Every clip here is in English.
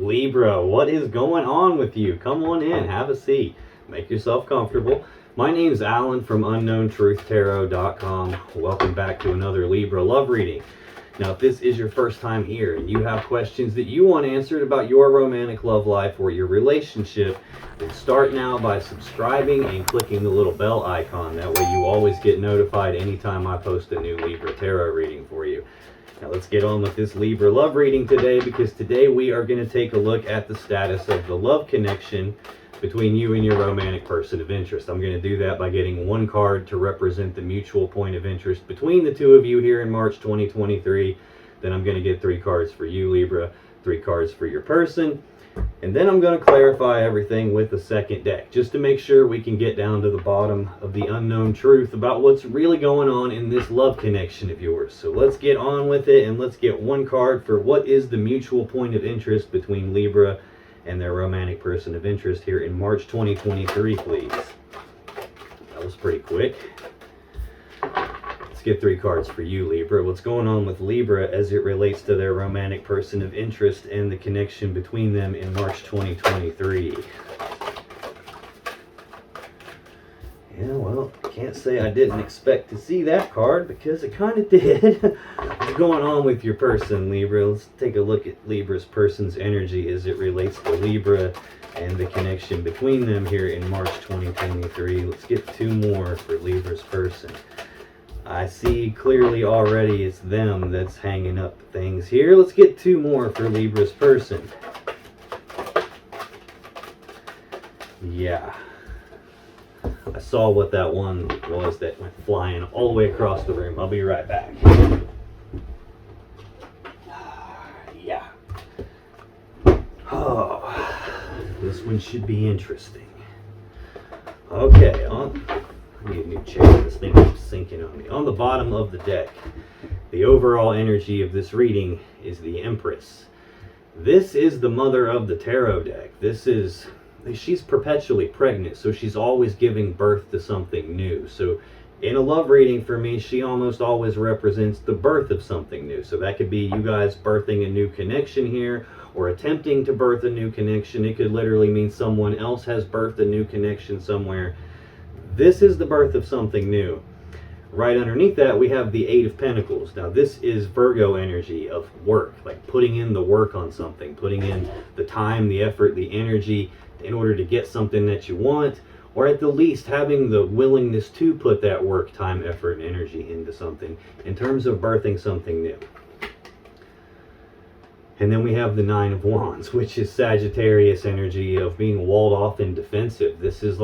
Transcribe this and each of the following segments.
Libra, what is going on with you? Come on in, have a seat, make yourself comfortable. My name's Alan from UnknownTruthTarot.com. Welcome back to another Libra love reading. Now, if this is your first time here and you have questions that you want answered about your romantic love life or your relationship, then start now by subscribing and clicking the little bell icon. That way you always get notified anytime I post a new Libra tarot reading for you. Now let's get on with this Libra love reading today, because today we are going to take a look at the status of the love connection between you and your romantic person of interest. I'm going to do that by getting one card to represent the mutual point of interest between the two of you here in March 2023. Then I'm going to get 3 cards for you, Libra, 3 cards for your person. And then I'm going to clarify everything with a second deck, just to make sure we can get down to the bottom of the unknown truth about what's really going on in this love connection of yours. So let's get on with it, and let's get one card for what is the mutual point of interest between Libra and their romantic person of interest here in March 2023, please. That was pretty quick. Let's get 3 cards for you, Libra. What's going on with Libra as it relates to their romantic person of interest and the connection between them in March 2023? Yeah, well, I can't say I didn't expect to see that card, because it kind of did. What's going on with your person, Libra? Let's take a look at Libra's person's energy as it relates to Libra and the connection between them here in March 2023. Let's get 2 more for Libra's person. I see clearly already it's them that's hanging up things here. Let's get 2 more for Libra's person. Yeah. I saw what that one was that went flying all the way across the room. I'll be right back. Yeah. Oh, this one should be interesting. Okay, I need a new chair. This thing keeps sinking on me. On the bottom of the deck, the overall energy of this reading is the Empress. This is the mother of the tarot deck. She's perpetually pregnant, so she's always giving birth to something new. So in a love reading for me, she almost always represents the birth of something new. So that could be you guys birthing a new connection here, or attempting to birth a new connection. It could literally mean someone else has birthed a new connection somewhere. This is the birth of something new. Right underneath that, we have the 8 of Pentacles. Now, this is Virgo energy of work, like putting in the work on something, putting in the time, the effort, the energy in order to get something that you want, or at the least having the willingness to put that work, time, effort, and energy into something in terms of birthing something new. And then we have the 9 of Wands, which is Sagittarius energy of being walled off and defensive. This is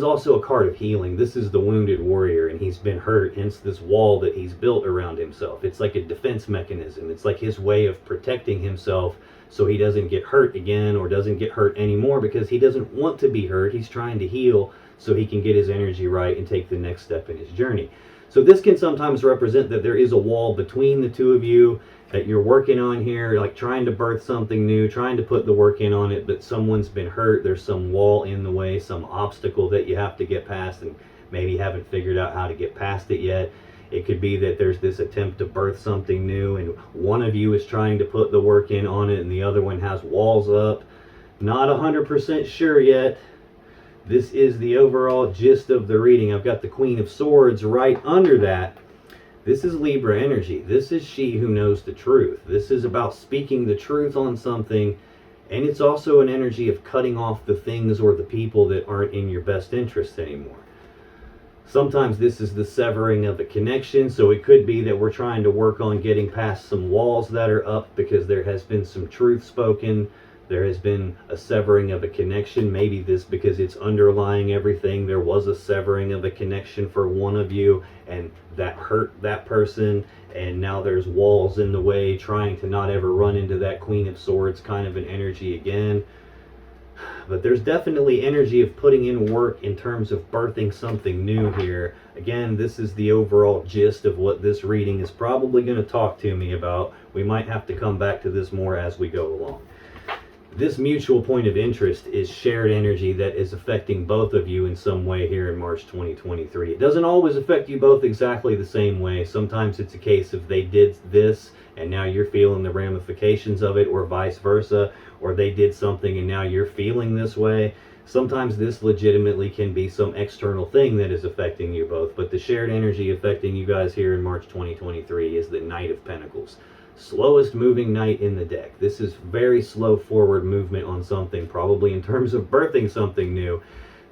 also a card of healing. This is the wounded warrior, and he's been hurt, hence this wall that he's built around himself. It's like a defense mechanism. It's like his way of protecting himself so he doesn't get hurt again, or doesn't get hurt anymore, because he doesn't want to be hurt. He's trying to heal so he can get his energy right and take the next step in his journey. So this can sometimes represent that there is a wall between the two of you that you're working on here, like trying to birth something new, trying to put the work in on it, but someone's been hurt. There's some wall in the way, some obstacle that you have to get past, and maybe haven't figured out how to get past it yet. It could be that there's this attempt to birth something new, and one of you is trying to put the work in on it, and the other one has walls up. Not 100% sure yet. This is the overall gist of the reading. I've got the Queen of Swords right under that. This is Libra energy. This is she who knows the truth. This is about speaking the truth on something, and it's also an energy of cutting off the things or the people that aren't in your best interest anymore. Sometimes this is the severing of a connection, so it could be that we're trying to work on getting past some walls that are up because there has been some truth spoken. There has been a severing of a connection. Maybe this, because it's underlying everything, there was a severing of a connection for one of you, and that hurt that person, and now there's walls in the way, trying to not ever run into that Queen of Swords kind of an energy again. But there's definitely energy of putting in work in terms of birthing something new here. Again, this is the overall gist of what this reading is probably going to talk to me about. We might have to come back to this more as we go along. This mutual point of interest is shared energy that is affecting both of you in some way here in March 2023. It doesn't always affect you both exactly the same way. Sometimes it's a case of they did this and now you're feeling the ramifications of it, or vice versa, or they did something and now you're feeling this way. Sometimes this legitimately can be some external thing that is affecting you both, but the shared energy affecting you guys here in March 2023 is the Knight of Pentacles. Slowest moving knight in the deck. This is very slow forward movement on something, probably in terms of birthing something new.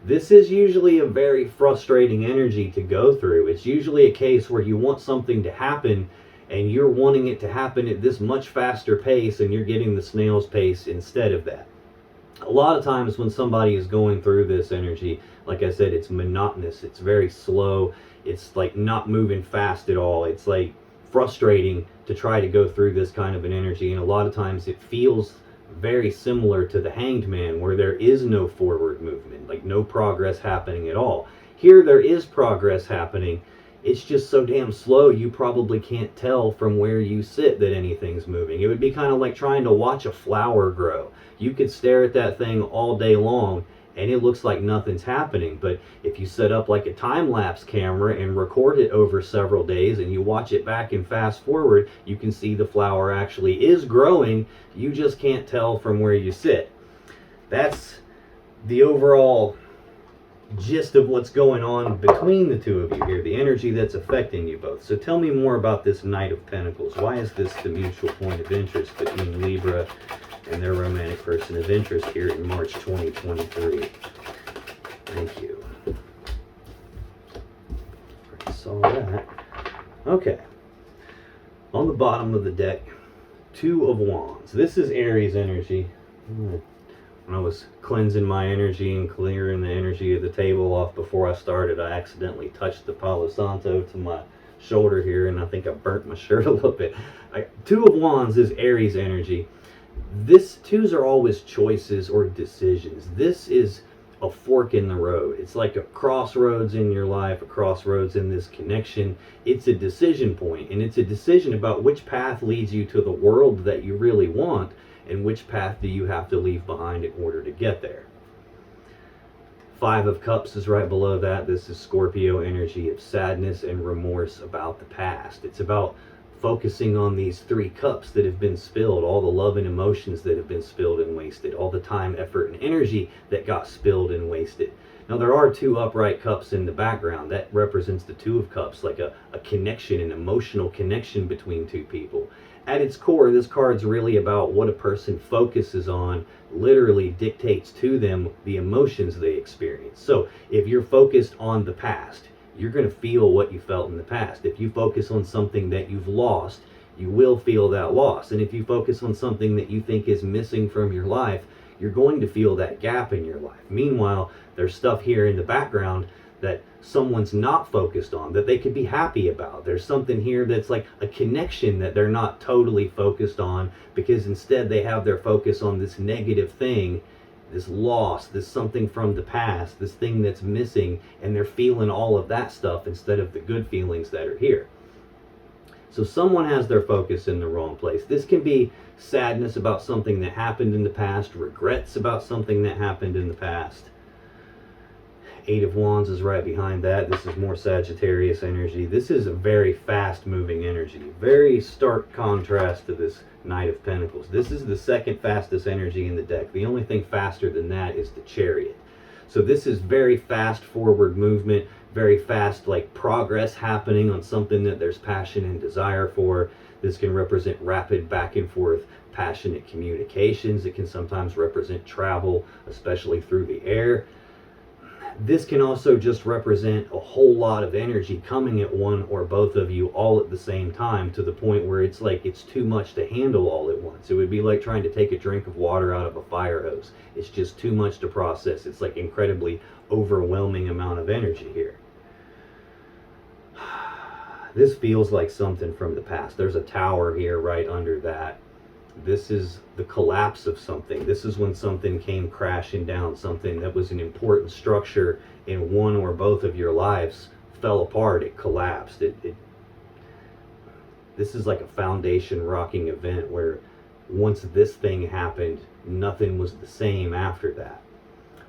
This is usually a very frustrating energy to go through. It's usually a case where you want something to happen and you're wanting it to happen at this much faster pace and you're getting the snail's pace instead of that. A lot of times when somebody is going through this energy, like I said, it's monotonous, it's very slow, it's like not moving fast at all. It's like frustrating to try to go through this kind of an energy, and a lot of times it feels very similar to the Hanged Man, where there is no forward movement, like no progress happening at all. Here there is progress happening. It's just so damn slow you probably can't tell from where you sit that anything's moving. It would be kind of like trying to watch a flower grow. You could stare at that thing all day long and it looks like nothing's happening. But if you set up like a time-lapse camera and record it over several days and you watch it back and fast forward, you can see the flower actually is growing. You just can't tell from where you sit. That's the overall gist of what's going on between the two of you here, the energy that's affecting you both. So tell me more about this Knight of Pentacles. Why is this the mutual point of interest between Libra and their romantic person of interest here in March 2023? Thank you. I saw that. Okay. On the bottom of the deck, Two of Wands. This is Aries energy. When I was cleansing my energy and clearing the energy of the table off before I started, I accidentally touched the Palo Santo to my shoulder here, and I think I burnt my shirt a little bit. Two of Wands is Aries energy. Twos are always choices or decisions. This is a fork in the road. It's like a crossroads in your life, a crossroads in this connection. It's a decision point, and it's a decision about which path leads you to the world that you really want, and which path do you have to leave behind in order to get there. Five of Cups is right below that. This is Scorpio energy of sadness and remorse about the past. It's about focusing on these 3 cups that have been spilled, all the love and emotions that have been spilled and wasted, all the time, effort, and energy that got spilled and wasted. Now there are 2 upright cups in the background. That represents the Two of Cups, like a connection, an emotional connection between 2 people. At its core, this card's really about what a person focuses on literally dictates to them the emotions they experience. So if you're focused on the past, you're going to feel what you felt in the past. If you focus on something that you've lost, you will feel that loss. And if you focus on something that you think is missing from your life, you're going to feel that gap in your life. Meanwhile, there's stuff here in the background that someone's not focused on, that they could be happy about. There's something here that's like a connection that they're not totally focused on, because instead they have their focus on this negative thing, this loss, this something from the past, this thing that's missing, and they're feeling all of that stuff instead of the good feelings that are here. So someone has their focus in the wrong place. This can be sadness about something that happened in the past, regrets about something that happened in the past. Eight of Wands is right behind that. This is more Sagittarius energy. This is a very fast moving energy. Very stark contrast to this Knight of Pentacles. This is the second fastest energy in the deck. The only thing faster than that is the Chariot. So this is very fast forward movement, very fast like progress happening on something that there's passion and desire for. This can represent rapid back and forth passionate communications. It can sometimes represent travel, especially through the air. This can also just represent a whole lot of energy coming at one or both of you all at the same time, to the point where it's like it's too much to handle all at once. It would be like trying to take a drink of water out of a fire hose. It's just too much to process. It's like incredibly overwhelming amount of energy here. This feels like something from the past. There's a tower here right under that. This is the collapse of something. This is when something came crashing down. Something that was an important structure in one or both of your lives fell apart. It collapsed. This is like a foundation rocking event where once this thing happened, nothing was the same after that.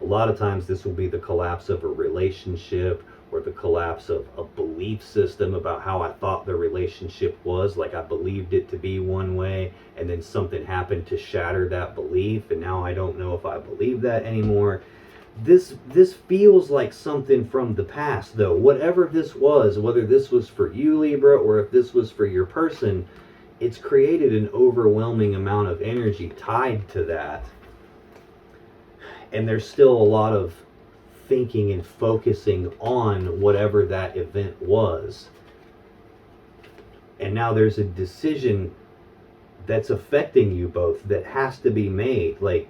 A lot of times this will be the collapse of a relationship, or the collapse of a belief system about how I thought the relationship was. Like I believed it to be one way, and then something happened to shatter that belief, and now I don't know if I believe that anymore. This feels like something from the past, though. Whatever this was, whether this was for you, Libra, or if this was for your person, it's created an overwhelming amount of energy tied to that. And there's still a lot of thinking and focusing on whatever that event was. And now there's a decision that's affecting you both that has to be made. Like,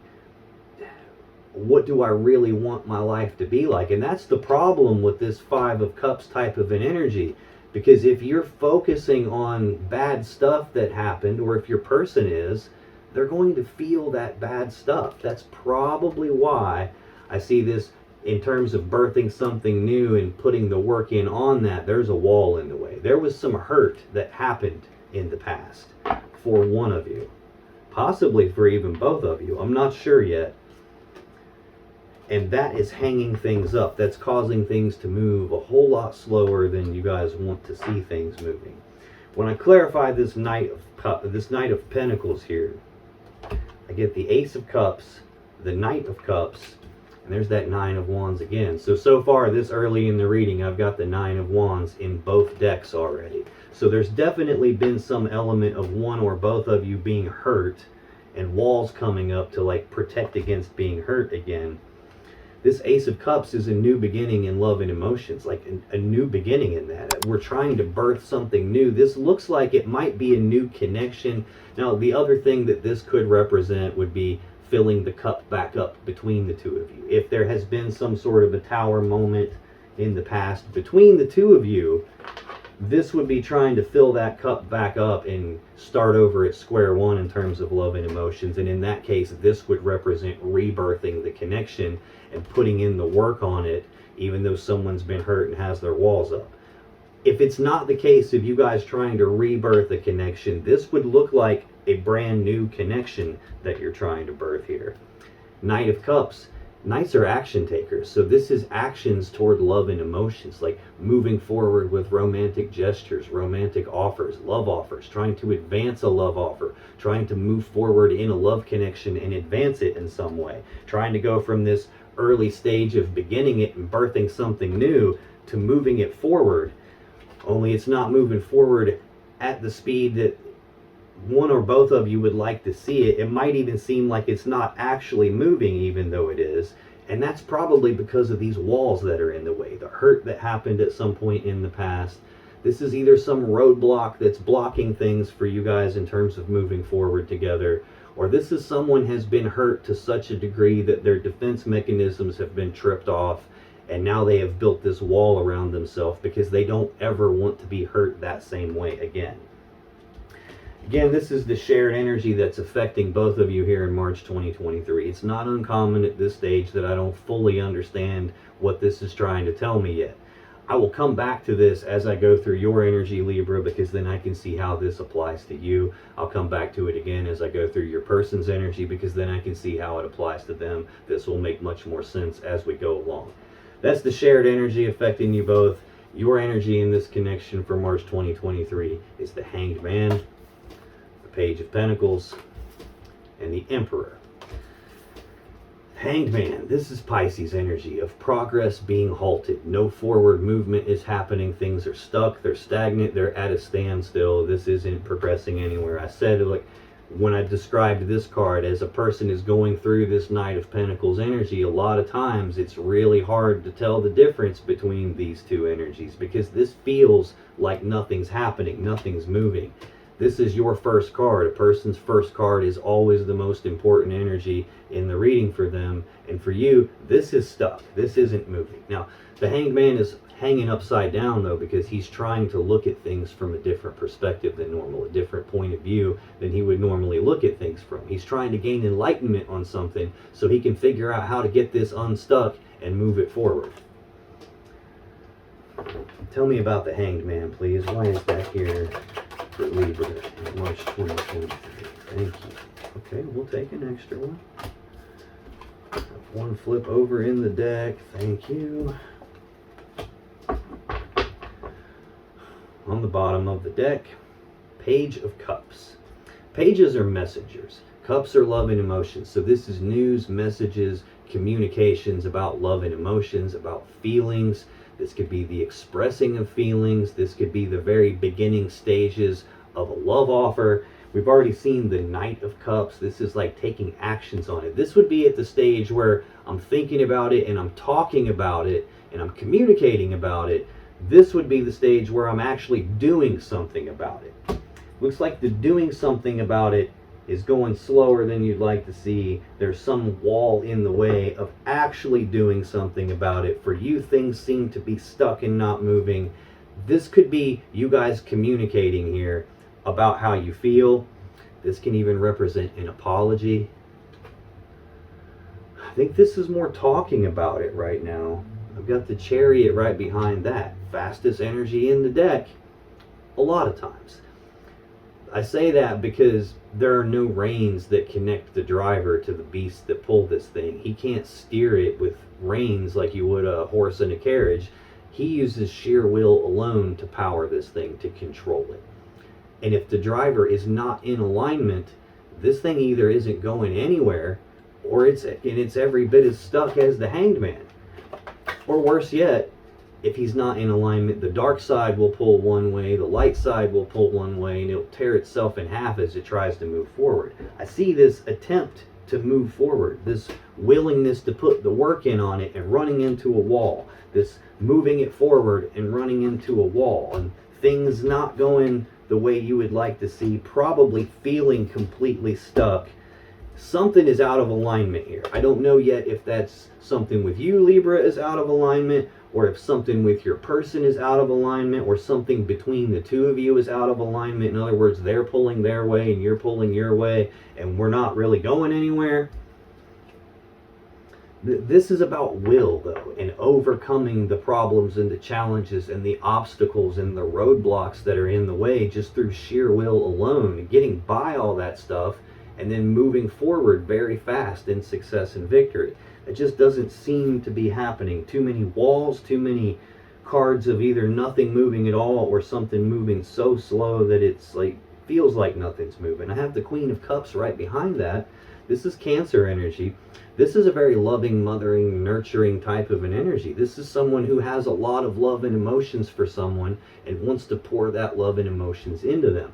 what do I really want my life to be like? And that's the problem with this Five of Cups type of an energy. Because if you're focusing on bad stuff that happened, or if your person is, they're going to feel that bad stuff. That's probably why I see this in terms of birthing something new and putting the work in on that. There's a wall in the way. There was some hurt that happened in the past for one of you, possibly for even both of you. I'm not sure yet. And that is hanging things up. That's causing things to move a whole lot slower than you guys want to see things moving. When I clarify this Knight of Pentacles here, I get the Ace of Cups, the Knight of Cups, and there's that Nine of Wands again. So far this early in the reading, I've got the Nine of Wands in both decks already. So there's definitely been some element of one or both of you being hurt, and walls coming up to like protect against being hurt again. This Ace of Cups is a new beginning in love and emotions, like a new beginning in that. We're trying to birth something new. This looks like it might be a new connection. Now, the other thing that this could represent would be filling the cup back up between the two of you. If there has been some sort of a tower moment in the past between the two of you, this would be trying to fill that cup back up and start over at square one in terms of love and emotions. And in that case, this would represent rebirthing the connection and putting in the work on it, even though someone's been hurt and has their walls up. If it's not the case of you guys trying to rebirth a connection, this would look like a brand new connection that you're trying to birth here. Knight of Cups. Knights are action takers, so this is actions toward love and emotions, like moving forward with romantic gestures, romantic offers, love offers, trying to advance a love offer, trying to move forward in a love connection and advance it in some way, trying to go from this early stage of beginning it and birthing something new to moving it forward, only it's not moving forward at the speed that one or both of you would like to see it. It might even seem like it's not actually moving, even though it is. And that's probably because of these walls that are in the way, the hurt that happened at some point in the past. This is either some roadblock that's blocking things for you guys in terms of moving forward together, or this is someone has been hurt to such a degree that their defense mechanisms have been tripped off, and now they have built this wall around themselves because they don't ever want to be hurt that same way again. Again, this is the shared energy that's affecting both of you here in March 2023. It's not uncommon at this stage that I don't fully understand what this is trying to tell me yet. I will come back to this as I go through your energy, Libra, because then I can see how this applies to you. I'll come back to it again as I go through your person's energy, because then I can see how it applies to them. This will make much more sense as we go along. That's the shared energy affecting you both. Your energy in this connection for March 2023 is the Hanged Man, Page of Pentacles, and the Emperor. Hanged Man, this is Pisces energy of progress being halted. No forward movement is happening. Things are stuck, they're stagnant, they're at a standstill. This isn't progressing anywhere. I said, like, when I described this card as a person is going through this Knight of Pentacles energy, a lot of times it's really hard to tell the difference between these two energies, because this feels like nothing's happening, nothing's moving. This is your first card. A person's first card is always the most important energy in the reading for them. And for you, this is stuck. This isn't moving. Now, the Hanged Man is hanging upside down, though, because he's trying to look at things from a different perspective than normal, a different point of view than he would normally look at things from. He's trying to gain enlightenment on something so he can figure out how to get this unstuck and move it forward. Tell me about the Hanged Man, please. Why is that here for Libra in March 2023? Thank you. Okay, we'll take an extra one. One flip over in the deck. Thank you. On the bottom of the deck, Page of Cups. Pages are messengers. Cups are love and emotions. So this is news, messages, communications about love and emotions, about feelings. This could be the expressing of feelings. This could be the very beginning stages of a love offer. We've already seen the Knight of Cups. This is like taking actions on it. This would be at the stage where I'm thinking about it and I'm talking about it and I'm communicating about it. This would be the stage where I'm actually doing something about it. Looks like the doing something about it is going slower than you'd like to see. There's some wall in the way of actually doing something about it. For you, things seem to be stuck and not moving. This could be you guys communicating here about how you feel. This can even represent an apology. I think this is more talking about it right now. I've got the Chariot right behind that. Fastest energy in the deck a lot of times. I say that because there are no reins that connect the driver to the beast that pulled this thing. He can't steer it with reins like you would a horse in a carriage. He uses sheer will alone to power this thing, to control it. And if the driver is not in alignment, this thing either isn't going anywhere, or it's every bit as stuck as the Hanged Man. Or worse yet, if he's not in alignment, the dark side will pull one way, the light side will pull one way, and it'll tear itself in half as it tries to move forward. I see this attempt to move forward, this willingness to put the work in on it and running into a wall, this moving it forward and running into a wall, and things not going the way you would like to see, probably feeling completely stuck. Something is out of alignment here. I don't know yet if that's something with you, Libra, is out of alignment, or if something with your person is out of alignment, or something between the two of you is out of alignment. In other words, they're pulling their way and you're pulling your way, and we're not really going anywhere. This is about will, though, and overcoming the problems and the challenges and the obstacles and the roadblocks that are in the way just through sheer will alone, and getting by all that stuff and then moving forward very fast in success and victory. It just doesn't seem to be happening. Too many walls, too many cards of either nothing moving at all or something moving so slow that it's like feels like nothing's moving. I have the Queen of Cups right behind that. This is Cancer energy. This is a very loving, mothering, nurturing type of an energy. This is someone who has a lot of love and emotions for someone and wants to pour that love and emotions into them.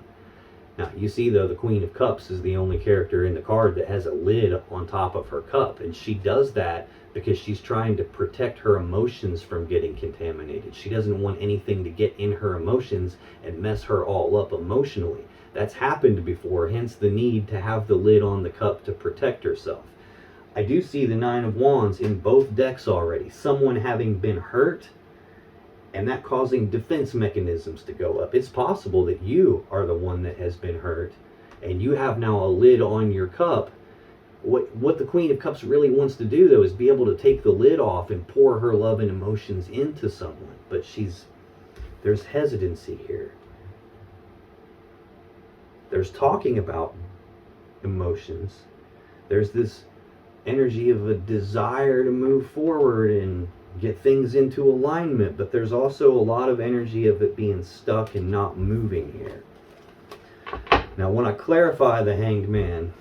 Now, you see, though, the Queen of Cups is the only character in the card that has a lid on top of her cup. And she does that because she's trying to protect her emotions from getting contaminated. She doesn't want anything to get in her emotions and mess her all up emotionally. That's happened before, hence the need to have the lid on the cup to protect herself. I do see the Nine of Wands in both decks already. Someone having been hurt, and that causing defense mechanisms to go up. It's possible that you are the one that has been hurt, and you have now a lid on your cup. What the Queen of Cups really wants to do, though, is be able to take the lid off and pour her love and emotions into someone. But there's hesitancy here. There's talking about emotions. There's this energy of a desire to move forward and get things into alignment, but there's also a lot of energy of it being stuck and not moving here. Now, when I clarify the Hanged Man,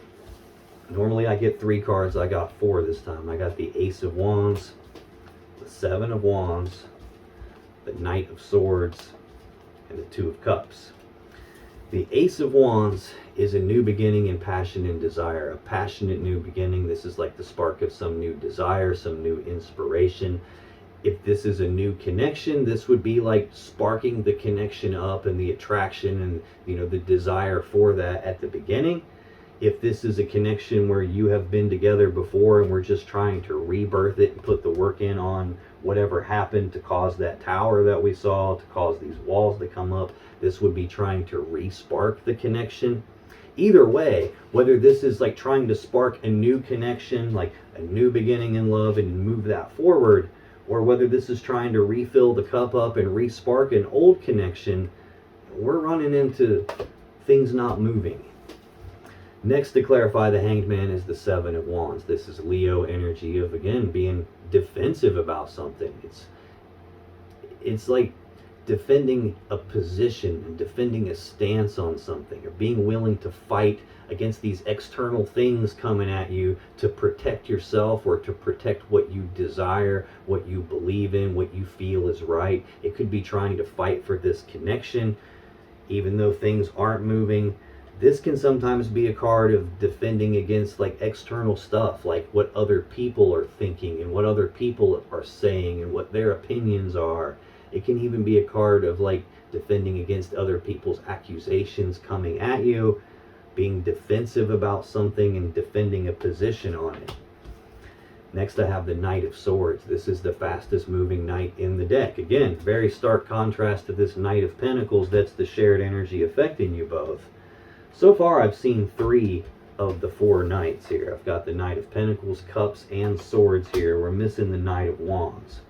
normally I get 3 cards. I got 4 this time. I got the Ace of Wands, the Seven of Wands, the Knight of Swords, and the Two of Cups. The Ace of Wands is a new beginning in passion and desire, a passionate new beginning. This is like the spark of some new desire, some new inspiration. If this is a new connection, this would be like sparking the connection up and the attraction and, the desire for that at the beginning. If this is a connection where you have been together before and we're just trying to rebirth it and put the work in on whatever happened to cause that tower that we saw, to cause these walls to come up, this would be trying to re-spark the connection. Either way, whether this is like trying to spark a new connection, like a new beginning in love and move that forward, or whether this is trying to refill the cup up and re-spark an old connection, we're running into things not moving. Next, to clarify the Hanged Man, is the Seven of Wands. This is Leo energy of, again, being defensive about something. It's like defending a position and defending a stance on something, or being willing to fight against these external things coming at you to protect yourself or to protect what you desire, what you believe in, what you feel is right. It could be trying to fight for this connection even though things aren't moving. This can sometimes be a card of defending against like external stuff, like what other people are thinking and what other people are saying and what their opinions are. It can even be a card of like defending against other people's accusations coming at you, being defensive about something and defending a position on it. Next, I have the Knight of Swords. This is the fastest moving knight in the deck. Again, very stark contrast to this Knight of Pentacles. That's the shared energy affecting you both. So far, I've seen 3 of the 4 knights here. I've got the Knight of Pentacles, Cups, and Swords here. We're missing the Knight of Wands.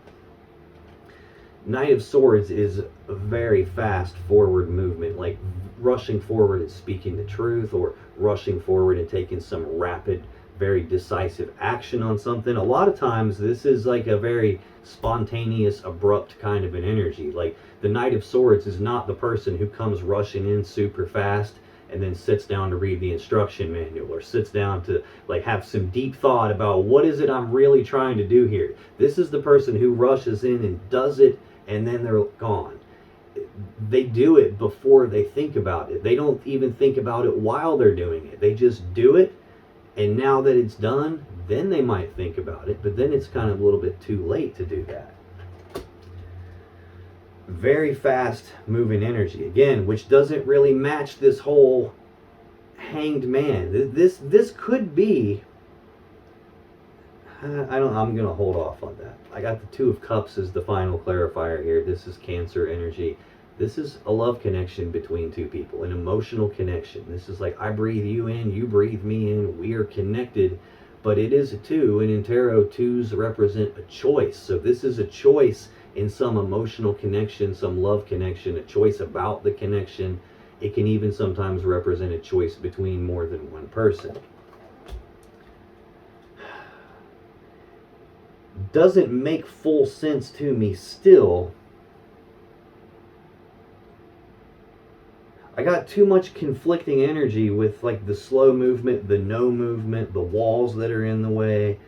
Knight of Swords is a very fast forward movement, like rushing forward and speaking the truth, or rushing forward and taking some rapid, very decisive action on something. A lot of times this is like a very spontaneous, abrupt kind of an energy. Like the Knight of Swords is not the person who comes rushing in super fast and then sits down to read the instruction manual, or sits down to like have some deep thought about what is it I'm really trying to do here. This is the person who rushes in and does it and then they're gone. They do it before they think about it. They don't even think about it while they're doing it. They just do it, and now that it's done, then they might think about it, but then it's kind of a little bit too late to do that. Very fast moving energy, again, which doesn't really match this whole Hanged Man. This could be, I'm gonna hold off on that. I got the Two of Cups as the final clarifier here. This is Cancer energy. This is a love connection between two people, an emotional connection. This is like, I breathe you in, you breathe me in, we are connected. But it is a 2, and in tarot, 2s represent a choice. So this is a choice in some emotional connection, some love connection, a choice about the connection. It can even sometimes represent a choice between more than one person. Doesn't make full sense to me still. I got too much conflicting energy with like the slow movement, the no movement, the walls that are in the way,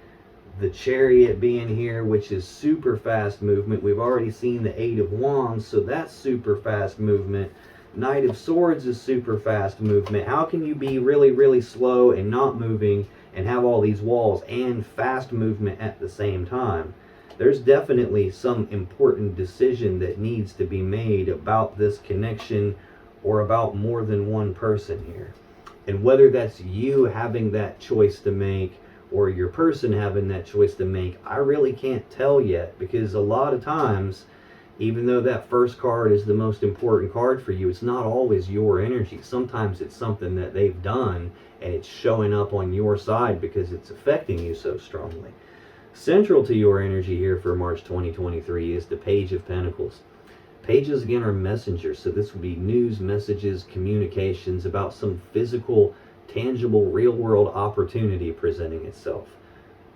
the Chariot being here, which is super fast movement. We've already seen the 8 of Wands, so that's super fast movement. Knight of Swords is super fast movement. How can you be really, really slow and not moving and have all these walls and fast movement at the same time? There's definitely some important decision that needs to be made about this connection, or about more than one person here. And whether that's you having that choice to make or your person having that choice to make, I really can't tell yet, because a lot of times, even though that first card is the most important card for you, it's not always your energy. Sometimes it's something that they've done and it's showing up on your side because it's affecting you so strongly. Central to your energy here for March 2023 is the Page of Pentacles. Pages, again, are messengers, so this would be news, messages, communications about some physical, tangible, real-world opportunity presenting itself.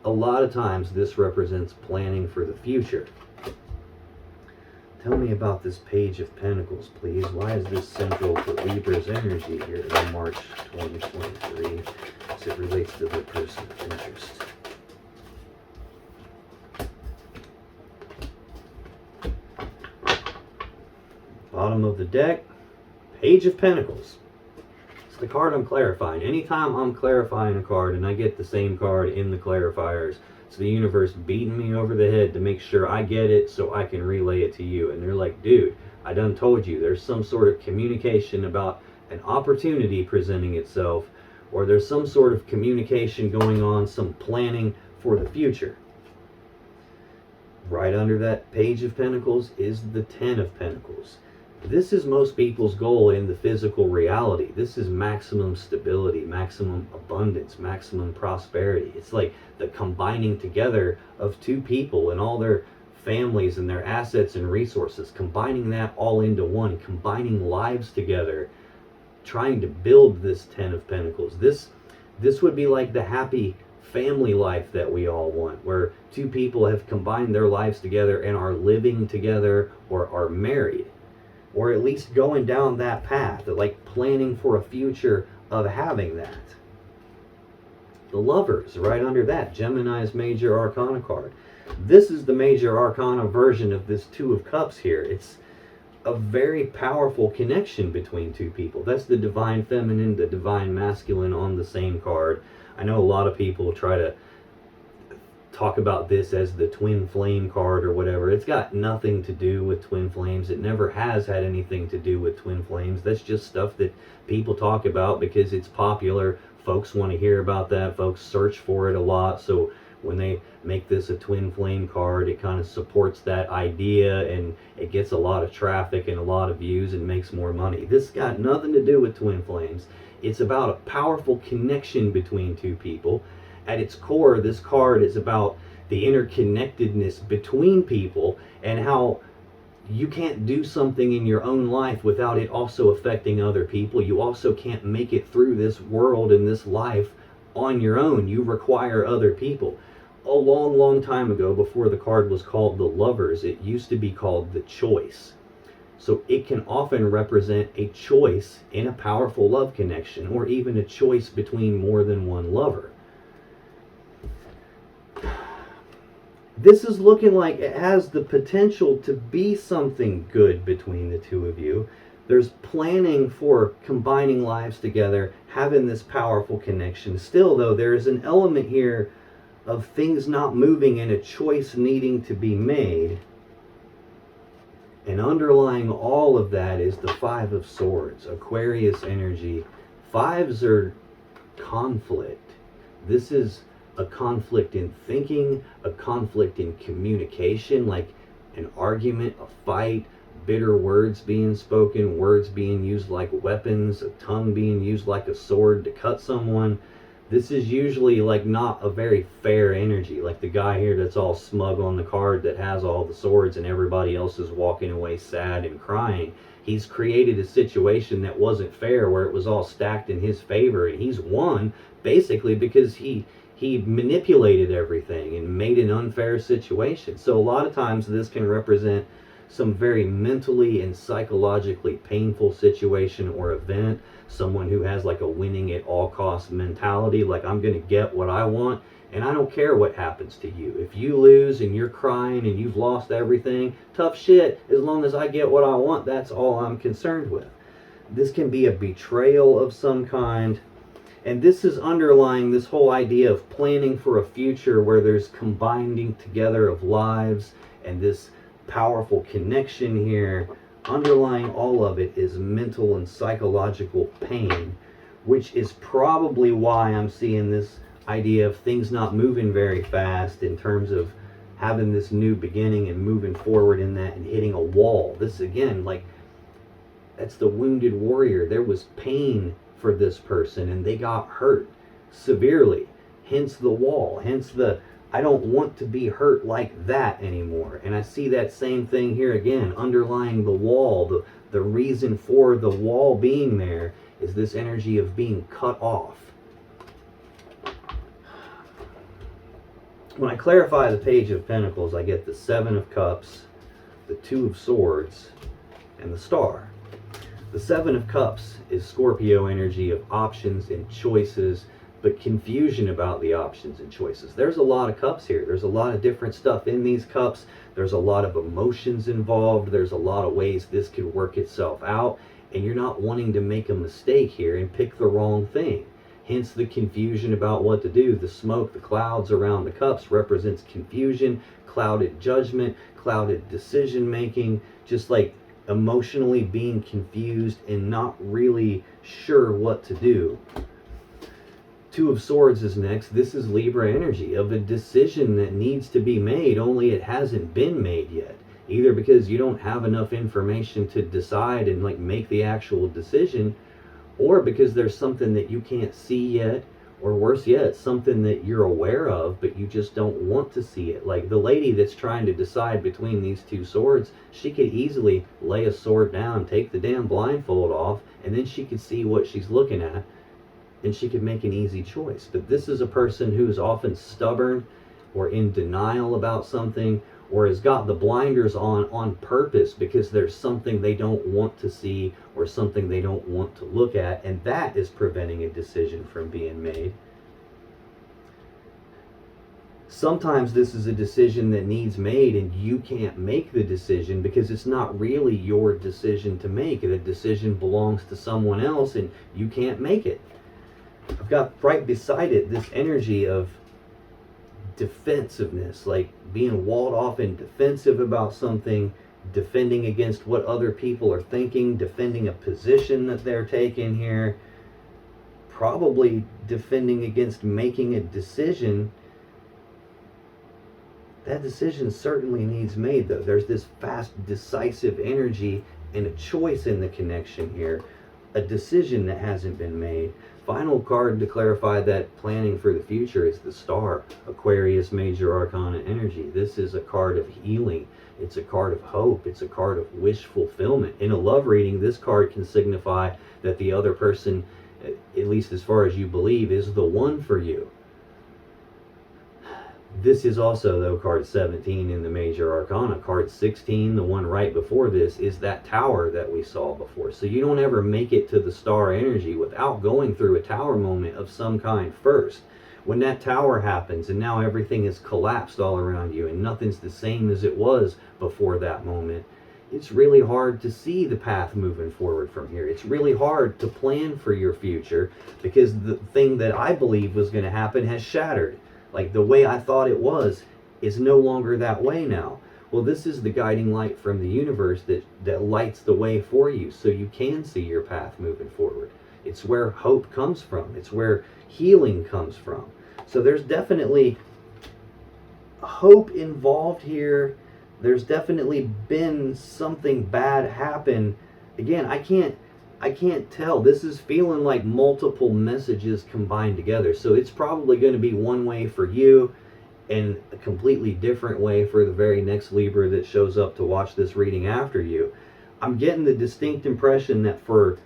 A lot of times this represents planning for the future. Tell me about this Page of Pentacles, please. Why is this central to Libra's energy here in March 2023 as it relates to the person of interest? Bottom of the deck, Page of Pentacles. It's the card I'm clarifying. Anytime I'm clarifying a card and I get the same card in the clarifiers, it's the universe beating me over the head to make sure I get it so I can relay it to you. And they're like, dude, I done told you there's some sort of communication about an opportunity presenting itself, or there's some sort of communication going on, some planning for the future. Right under that Page of Pentacles is the 10 of Pentacles. This is most people's goal in the physical reality. This is maximum stability, maximum abundance, maximum prosperity. It's like the combining together of two people and all their families and their assets and resources, combining that all into one, combining lives together, trying to build this 10 of Pentacles. This This would be like the happy family life that we all want, where two people have combined their lives together and are living together or are married, or at least going down that path, like planning for a future of having that. The Lovers, right under that, Gemini's Major Arcana card. This is the Major Arcana version of this Two of Cups here. It's a very powerful connection between two people. That's the Divine Feminine, the Divine Masculine on the same card. I know a lot of people try to talk about this as the Twin Flame card or whatever. It's got nothing to do with twin flames. It never has had anything to do with twin flames. That's just stuff that people talk about because it's popular. Folks want to hear about that. Folks search for it a lot. So when they make this a twin flame card, it kind of supports that idea, and it gets a lot of traffic and a lot of views and makes more money. This got nothing to do with twin flames. It's about a powerful connection between two people. At its core, this card is about the interconnectedness between people and how you can't do something in your own life without it also affecting other people. You also can't make it through this world and this life on your own. You require other people. A long, long time ago, before the card was called the Lovers, it used to be called the Choice. So it can often represent a choice in a powerful love connection, or even a choice between more than one lover. This is looking like it has the potential to be something good between the two of you. There's planning for combining lives together, having this powerful connection. Still, though, there is an element here of things not moving and a choice needing to be made. And underlying all of that is the Five of Swords, Aquarius energy. Fives are conflict. This is a conflict in thinking, a conflict in communication, like an argument, a fight, bitter words being spoken, words being used like weapons, a tongue being used like a sword to cut someone. This is usually like not a very fair energy, like the guy here that's all smug on the card that has all the swords and everybody else is walking away sad and crying. He's created a situation that wasn't fair, where it was all stacked in his favor, and he's won basically because he manipulated everything and made an unfair situation. So a lot of times this can represent some very mentally and psychologically painful situation or event. Someone who has like a winning at all costs mentality, like I'm going to get what I want and I don't care what happens to you. If you lose and you're crying and you've lost everything, tough shit. As long as I get what I want, that's all I'm concerned with. This can be a betrayal of some kind. And this is underlying this whole idea of planning for a future where there's combining together of lives and this powerful connection here. Underlying all of it is mental and psychological pain, which is probably why I'm seeing this idea of things not moving very fast in terms of having this new beginning and moving forward in that and hitting a wall. This again, like, that's the wounded warrior. There was pain for this person and they got hurt severely, hence the wall, hence the I don't want to be hurt like that anymore. And I see that same thing here again, underlying the wall. The reason for the wall being there is this energy of being cut off. When I clarify the Page of Pentacles, I get the Seven of Cups, the Two of Swords, and the Star. The Seven of Cups is Scorpio energy of options and choices, but confusion about the options and choices. There's a lot of cups here. There's a lot of different stuff in these cups. There's a lot of emotions involved. There's a lot of ways this could work itself out, and you're not wanting to make a mistake here and pick the wrong thing. Hence the confusion about what to do. The smoke, the clouds around the cups represents confusion, clouded judgment, clouded decision making, just like emotionally being confused and not really sure what to do. Two of Swords is next. This is Libra energy of a decision that needs to be made, only it hasn't been made yet. Either because you don't have enough information to decide and like make the actual decision, or because there's something that you can't see yet, or worse yet, something that you're aware of but you just don't want to see it. Like the lady that's trying to decide between these two swords, she could easily lay a sword down, take the damn blindfold off, and then she could see what she's looking at. and she could make an easy choice. But this is a person who's often stubborn or in denial about something, or has got the blinders on purpose because there's something they don't want to see or something they don't want to look at, and that is preventing a decision from being made. Sometimes this is a decision that needs made and you can't make the decision because it's not really your decision to make. The decision belongs to someone else and you can't make it. I've got right beside it this energy of defensiveness, like being walled off and defensive about something, defending against what other people are thinking, defending a position that they're taking here, probably defending against making a decision. That decision certainly needs made, though. There's this fast, decisive energy and a choice in the connection here, a decision that hasn't been made. Final card to clarify that planning for the future is the Star, Aquarius Major Arcana energy. This is a card of healing. It's a card of hope. It's a card of wish fulfillment. In a love reading, this card can signify that the other person, at least as far as you believe, is the one for you. This is also, though, card 17 in the Major Arcana. Card 16, the one right before this, is that Tower that we saw before. So you don't ever make it to the Star energy without going through a Tower moment of some kind first. When that Tower happens and now everything is collapsed all around you and nothing's the same as it was before that moment, it's really hard to see the path moving forward from here. It's really hard to plan for your future because the thing that I believe was going to happen has shattered. Like the way I thought it was is no longer that way now. Well, this is the guiding light from the universe that lights the way for you so you can see your path moving forward. It's where hope comes from. It's where healing comes from. So there's definitely hope involved here. There's definitely been something bad happen. Again, I can't tell. This is feeling like multiple messages combined together. So it's probably going to be one way for you and a completely different way for the very next Libra that shows up to watch this reading after you. I'm getting the distinct impression that for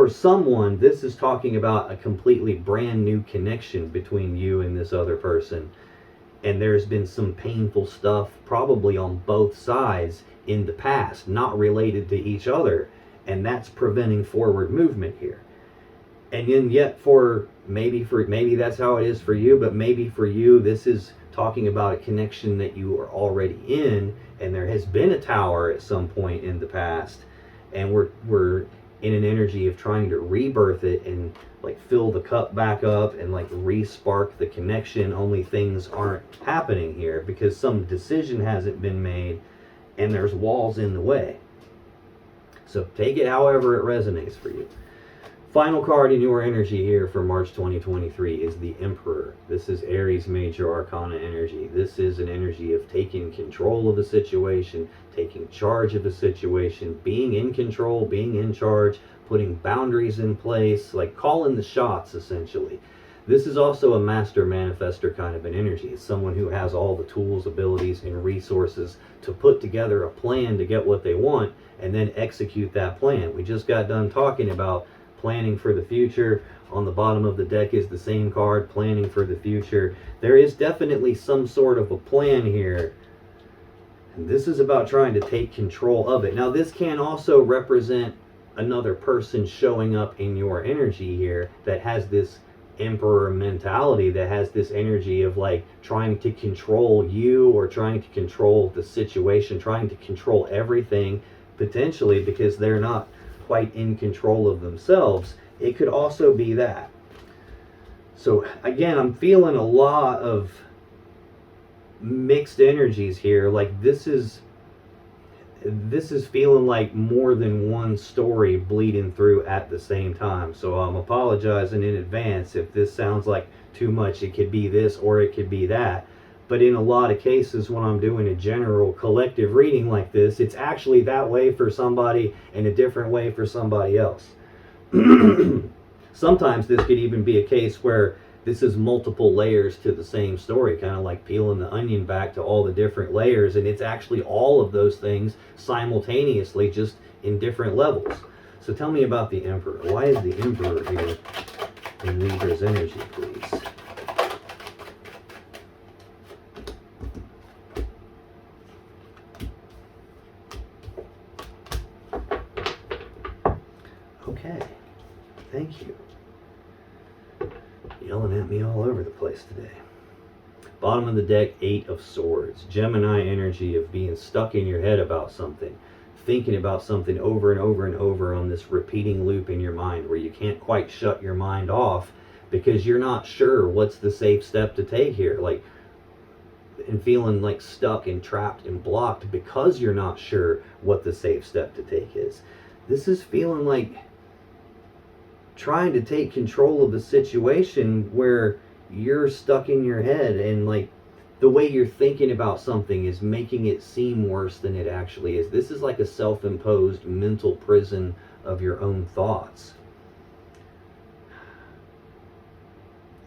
someone, this is talking about a completely brand new connection between you and this other person. And there's been some painful stuff probably on both sides in the past, not related to each other. And that's preventing forward movement here. And then yet maybe that's how it is for you, but maybe for you this is talking about a connection that you are already in, and there has been a Tower at some point in the past, and we're in an energy of trying to rebirth it and like fill the cup back up and like re-spark the connection, only things aren't happening here because some decision hasn't been made and there's walls in the way. So take it however it resonates for you. Final card in your energy here for March 2023 is the Emperor. This is Aries Major Arcana energy. This is an energy of taking control of a situation, taking charge of a situation, being in control, being in charge, putting boundaries in place, like calling the shots essentially. This is also a master manifester kind of an energy. It's someone who has all the tools, abilities, and resources to put together a plan to get what they want and then execute that plan. We just got done talking about planning for the future. On the bottom of the deck is the same card, planning for the future. There is definitely some sort of a plan here. And this is about trying to take control of it. Now, this can also represent another person showing up in your energy here that has this Emperor mentality, that has this energy of like trying to control you or trying to control the situation, trying to control everything potentially because they're not quite in control of themselves. It could also be that. So again, I'm feeling a lot of mixed energies here. Like this is feeling like more than one story bleeding through at the same time. So I'm apologizing in advance if this sounds like too much. It could be this or it could be that. But in a lot of cases, when I'm doing a general collective reading like this, it's actually that way for somebody and a different way for somebody else. Sometimes this could even be a case where this is multiple layers to the same story, kind of like peeling the onion back to all the different layers, and it's actually all of those things simultaneously, just in different levels. So tell me about the Emperor. Why is the Emperor here in Libra's energy, please. Okay, thank you. Yelling at me all over the place today. Bottom of the deck, 8 of Swords. Gemini energy of being stuck in your head about something. Thinking about something over and over and over on this repeating loop in your mind where you can't quite shut your mind off because you're not sure what's the safe step to take here. Like, and feeling like stuck and trapped and blocked because you're not sure what the safe step to take is. This is feeling like trying to take control of the situation where you're stuck in your head and like the way you're thinking about something is making it seem worse than it actually is. This is like a self-imposed mental prison of your own thoughts.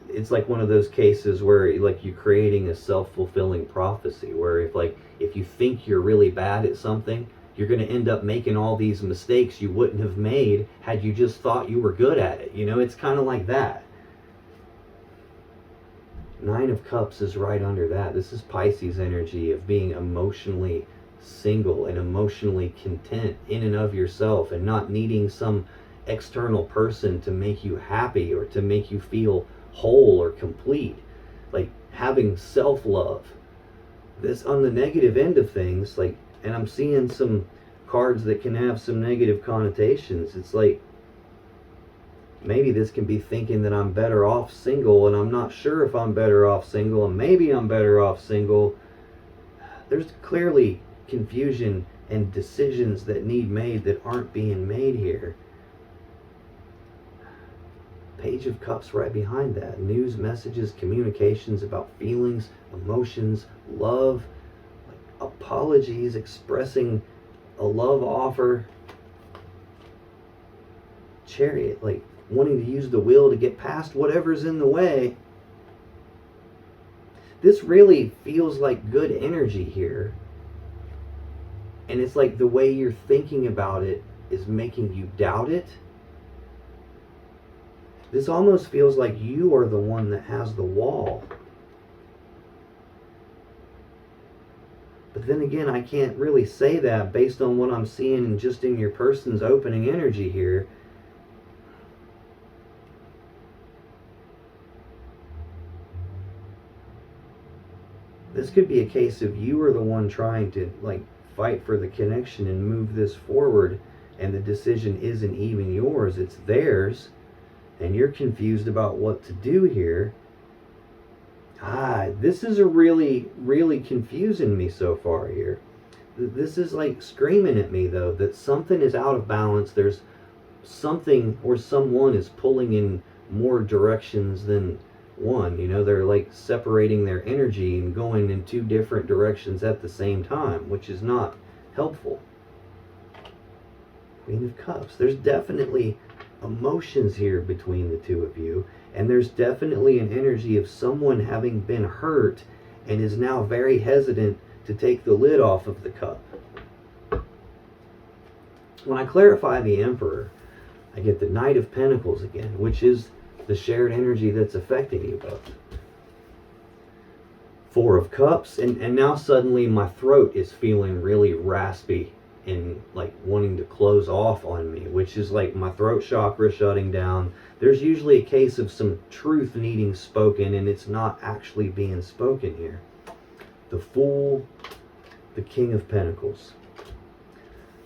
It's like one of those cases where like you're creating a self-fulfilling prophecy where if you think you're really bad at something, you're going to end up making all these mistakes you wouldn't have made had you just thought you were good at it. You know, it's kind of like that. 9 of Cups is right under that. This is Pisces energy of being emotionally single and emotionally content in and of yourself and not needing some external person to make you happy or to make you feel whole or complete. Like having self-love. This on the negative end of things, like, and I'm seeing some cards that can have some negative connotations. It's like maybe this can be thinking that I'm better off single, and I'm not sure if I'm better off single, and maybe I'm better off single. There's clearly confusion and decisions that need made that aren't being made here. Page of Cups right behind that. News, messages, communications about feelings, emotions, love, like apologies, expressing a love offer. Chariot, like wanting to use the will to get past whatever's in the way. This really feels like good energy here. And it's like the way you're thinking about it is making you doubt it. This almost feels like you are the one that has the wall. But then again, I can't really say that based on what I'm seeing just in your person's opening energy here. This could be a case of you are the one trying to like fight for the connection and move this forward, and the decision isn't even yours, it's theirs, and you're confused about what to do here. This is a really, really confusing me so far here. This is like screaming at me though that something is out of balance. There's something or someone is pulling in more directions than one. You know, they're like separating their energy and going in 2 different directions at the same time, which is not helpful. Queen of Cups. There's definitely emotions here between the 2 of you, and there's definitely an energy of someone having been hurt and is now very hesitant to take the lid off of the cup. When I clarify the Emperor, I get the Knight of Pentacles again, which is the shared energy that's affecting you both. 4 of Cups, and now suddenly my throat is feeling really raspy and like wanting to close off on me, which is like my throat chakra shutting down. There's usually a case of some truth needing spoken, and it's not actually being spoken here. The Fool, the King of Pentacles.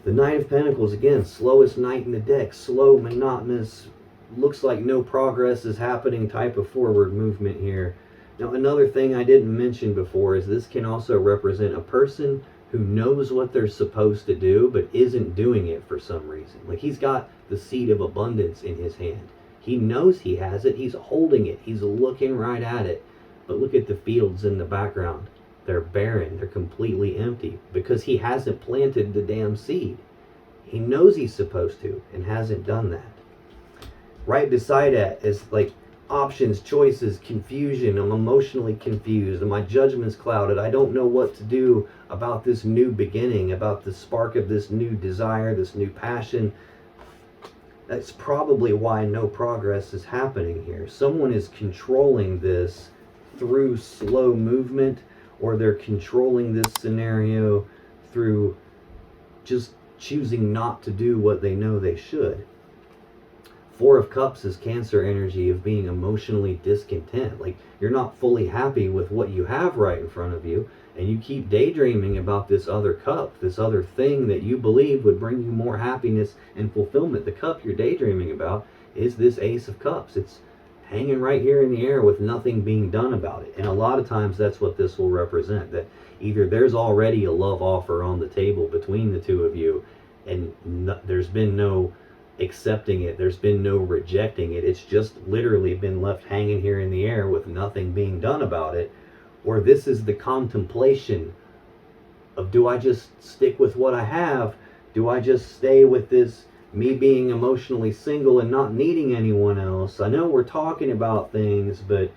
The Knight of Pentacles, again, slowest knight in the deck, slow, monotonous, looks like no progress is happening type of forward movement here. Now, another thing I didn't mention before is this can also represent a person who knows what they're supposed to do but isn't doing it for some reason. Like he's got the seed of abundance in his hand. He knows he has it. He's holding it. He's looking right at it. But look at the fields in the background. They're barren. They're completely empty because he hasn't planted the damn seed. He knows he's supposed to and hasn't done that. Right beside that is like options, choices, confusion. I'm emotionally confused and my judgment's clouded. I don't know what to do about this new beginning, about the spark of this new desire, this new passion. That's probably why no progress is happening here. Someone is controlling this through slow movement, or they're controlling this scenario through just choosing not to do what they know they should. Four of Cups is Cancer energy of being emotionally discontent. Like, you're not fully happy with what you have right in front of you, and you keep daydreaming about this other cup, this other thing that you believe would bring you more happiness and fulfillment. The cup you're daydreaming about is this Ace of Cups. It's hanging right here in the air with nothing being done about it. And a lot of times that's what this will represent, that either there's already a love offer on the table between the two of you, and there's been no accepting it, there's been no rejecting it, it's just literally been left hanging here in the air with nothing being done about it. Or this is the contemplation of, do I just stick with what I have? Do I just stay with this, me being emotionally single and not needing anyone else? I know we're talking about things, but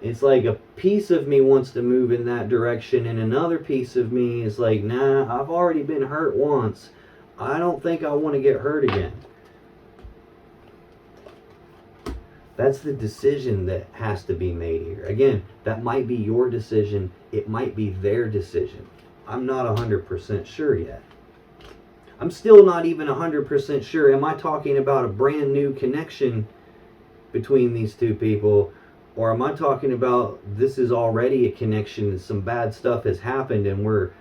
it's like a piece of me wants to move in that direction, and another piece of me is like, nah, I've already been hurt once. I don't think I want to get hurt again. That's the decision that has to be made here. Again, that might be your decision. It might be their decision. I'm not 100% sure yet. I'm still not even 100% sure. Am I talking about a brand new connection between these two people? Or am I talking about this is already a connection and some bad stuff has happened, and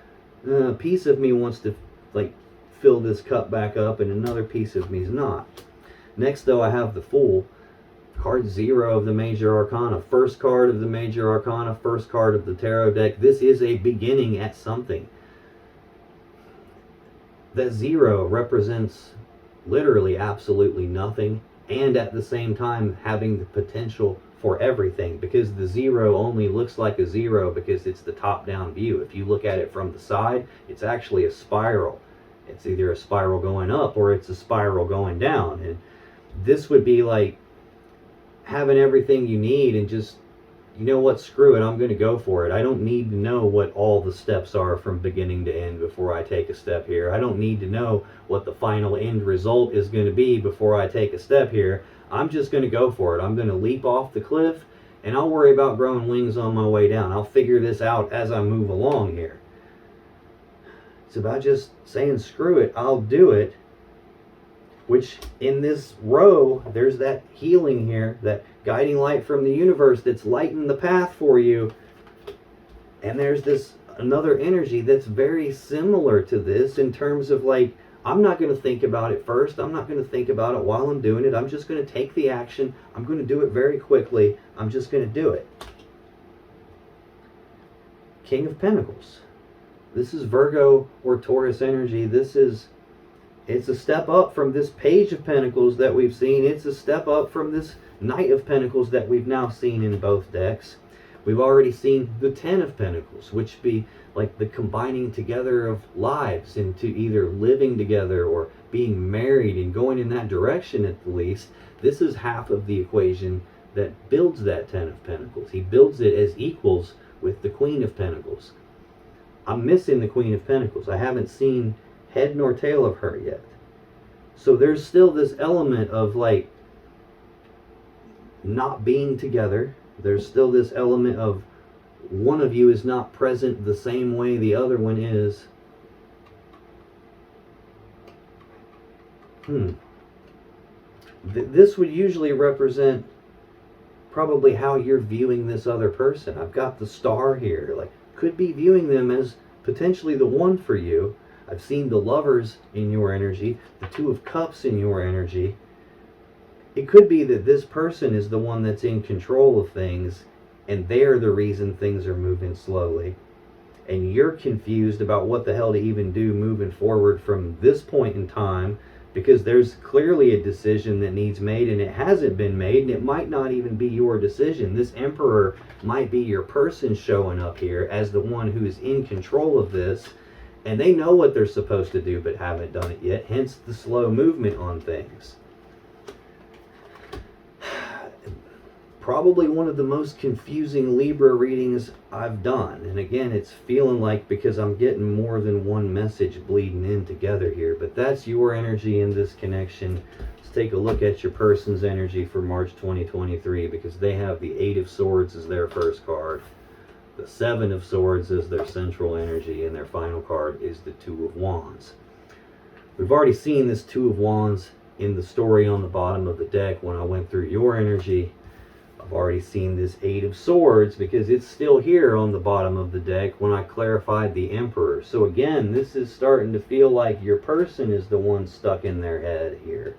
a piece of me wants to like fill this cup back up and another piece of me is not. Next, though, I have the Fool. Card 0 of the Major Arcana. First card of the Major Arcana. First card of the Tarot deck. This is a beginning at something. That 0 represents literally absolutely nothing, and at the same time having the potential for everything, because the 0 only looks like a 0 because it's the top-down view. If you look at it from the side, it's actually a spiral. It's either a spiral going up or it's a spiral going down. And this would be like having everything you need and just, you know what, screw it, I'm going to go for it. I don't need to know what all the steps are from beginning to end before I take a step here. I don't need to know what the final end result is going to be before I take a step here. I'm just going to go for it. I'm going to leap off the cliff, and I'll worry about growing wings on my way down. I'll figure this out as I move along here. It's about just saying, screw it, I'll do it. Which in this row, there's that healing here, that guiding light from the universe that's lighting the path for you. And there's this another energy that's very similar to this in terms of like, I'm not going to think about it first. I'm not going to think about it while I'm doing it. I'm just going to take the action. I'm going to do it very quickly. I'm just going to do it. King of Pentacles. This is Virgo or Taurus energy. It's a step up from this Page of Pentacles that we've seen. It's a step up from this Knight of Pentacles that we've now seen in both decks. We've already seen the Ten of Pentacles, which be like the combining together of lives into either living together or being married and going in that direction at the least. This is half of the equation that builds that Ten of Pentacles. He builds it as equals with the Queen of Pentacles. I'm missing the Queen of Pentacles. I haven't seen head nor tail of her yet. So there's still this element of like not being together. There's still this element of one of you is not present the same way the other one is. This would usually represent probably how you're viewing this other person. I've got the Star here. Like, could be viewing them as potentially the one for you. I've seen the Lovers in your energy, the Two of Cups in your energy. It could be that this person is the one that's in control of things, and they're the reason things are moving slowly. And you're confused about what the hell to even do moving forward from this point in time, because there's clearly a decision that needs made, and it hasn't been made, and it might not even be your decision. This Emperor might be your person showing up here as the one who is in control of this, and they know what they're supposed to do but haven't done it yet, hence the slow movement on things. Probably one of the most confusing Libra readings I've done. And again, it's feeling like because I'm getting more than one message bleeding in together here. But that's your energy in this connection. Let's take a look at your person's energy for March 2023, because they have the Eight of Swords as their first card, the Seven of Swords as their central energy, and their final card is the Two of Wands. We've already seen this Two of Wands in the story on the bottom of the deck when I went through your energy. I've already seen this Eight of Swords because it's still here on the bottom of the deck when I clarified the Emperor. So again, this is starting to feel like your person is the one stuck in their head here.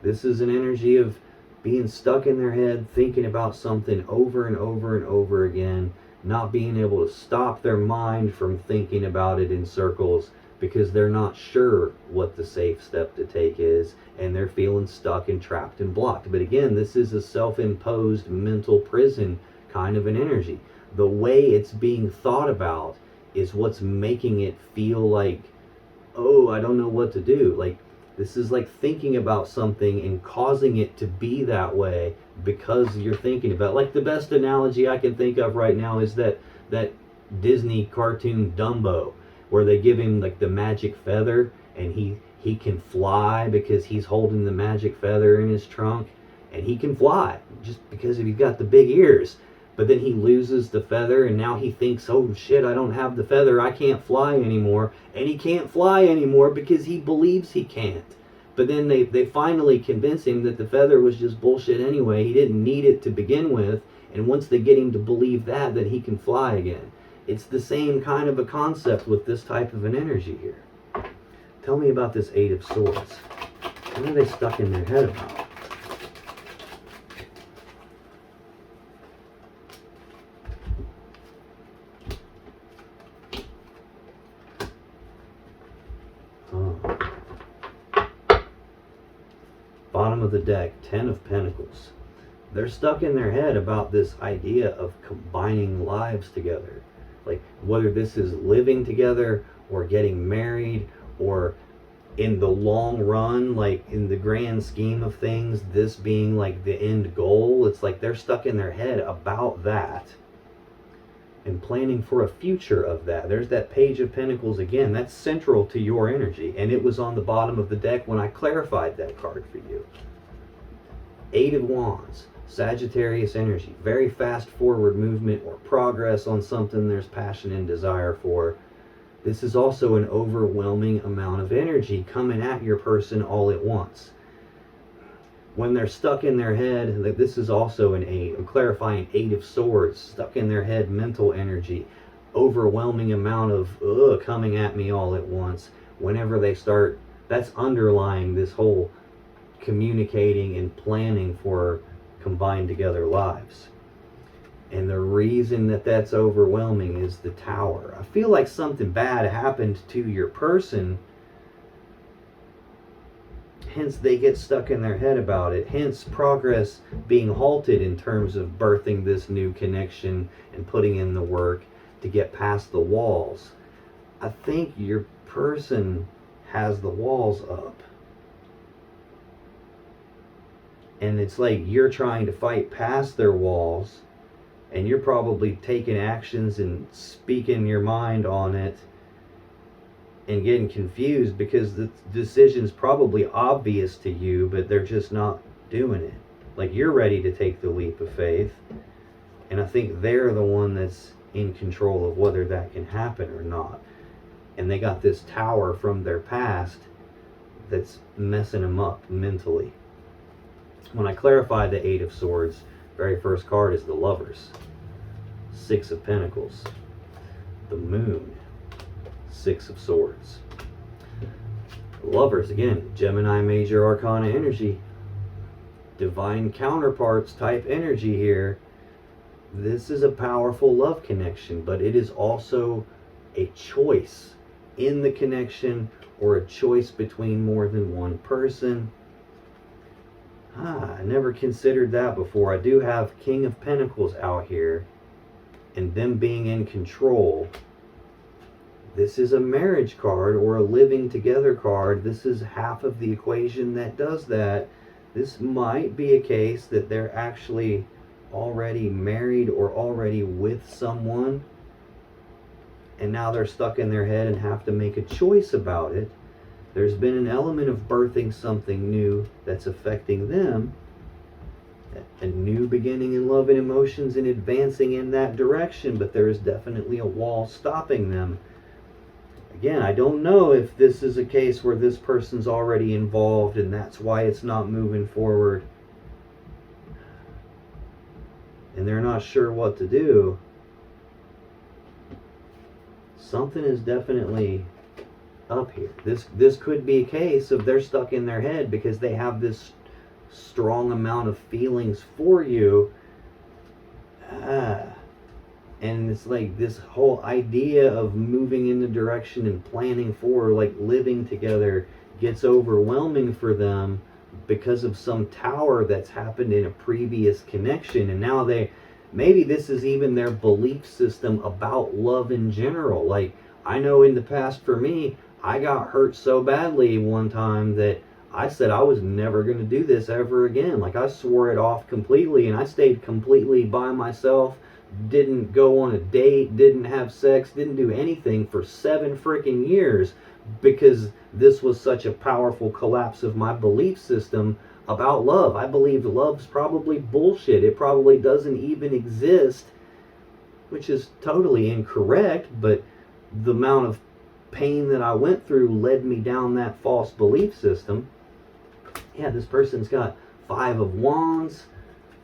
This is an energy of being stuck in their head, thinking about something over and over and over again, not being able to stop their mind from thinking about it in circles because they're not sure what the safe step to take is, and they're feeling stuck and trapped and blocked. But again, this is a self-imposed mental prison kind of an energy. The way it's being thought about is what's making it feel like, oh, I don't know what to do. Like, this is like thinking about something and causing it to be that way because you're thinking about it. Like, the best analogy I can think of right now is that Disney cartoon Dumbo, where they give him like the magic feather and he can fly because he's holding the magic feather in his trunk, and he can fly just because he's got the big ears. But then he loses the feather, and now he thinks, oh shit, I don't have the feather, I can't fly anymore. And he can't fly anymore because he believes he can't. But then they finally convince him that the feather was just bullshit anyway. He didn't need it to begin with. And once they get him to believe that, then he can fly again. It's the same kind of a concept with this type of an energy here. Tell me about this Eight of Swords. What are they stuck in their head about? Bottom of the deck, Ten of Pentacles. They're stuck in their head about this idea of combining lives together. Like, whether this is living together or getting married, or in the long run, like in the grand scheme of things, this being like the end goal. It's like they're stuck in their head about that and planning for a future of that. There's that Page of Pentacles again. That's central to your energy, and it was on the bottom of the deck when I clarified that card for you. Eight of Wands, Sagittarius energy, very fast forward movement or progress on something there's passion and desire for. This is also an overwhelming amount of energy coming at your person all at once. When they're stuck in their head, this is also an eight. I'm clarifying Eight of Swords, stuck in their head, mental energy, overwhelming amount of coming at me all at once. Whenever they start, that's underlying this whole communicating and planning for combined together lives. And the reason that that's overwhelming is the Tower. I feel like something bad happened to your person, hence they get stuck in their head about it. Hence progress being halted in terms of birthing this new connection and putting in the work to get past the walls. I think your person has the walls up. And it's like you're trying to fight past their walls, and you're probably taking actions and speaking your mind on it and getting confused because the decision's probably obvious to you, but they're just not doing it. Like, you're ready to take the leap of faith, and I think they're the one that's in control of whether that can happen or not. And they got this Tower from their past that's messing them up mentally. When I clarify the Eight of Swords, very first card is the Lovers. Six of Pentacles. The Moon. Six of Swords. Lovers, again, Gemini Major Arcana energy. Divine counterparts type energy here. This is a powerful love connection, but it is also a choice in the connection, or a choice between more than one person. I never considered that before. I do have King of Pentacles out here, and them being in control. This is a marriage card or a living together card. This is half of the equation that does that. This might be a case that they're actually already married or already with someone, and now they're stuck in their head and have to make a choice about it. There's been an element of birthing something new that's affecting them, a new beginning in love and emotions and advancing in that direction, but there is definitely a wall stopping them. Again, I don't know if this is a case where this person's already involved and that's why it's not moving forward and they're not sure what to do. Something is definitely up here. This could be a case of they're stuck in their head because they have this strong amount of feelings for you. And it's like this whole idea of moving in the direction and planning for, like, living together gets overwhelming for them because of some tower that's happened in a previous connection. And now maybe this is even their belief system about love in general. Like, I know in the past for me, I got hurt so badly one time that I said I was never going to do this ever again. Like, I swore it off completely, and I stayed completely by myself, didn't go on a date, didn't have sex, didn't do anything for 7 freaking years because this was such a powerful collapse of my belief system about love. I believed love's probably bullshit. It probably doesn't even exist, which is totally incorrect, but the amount of pain that I went through led me down that false belief system. Yeah, this person's got 5 of Wands,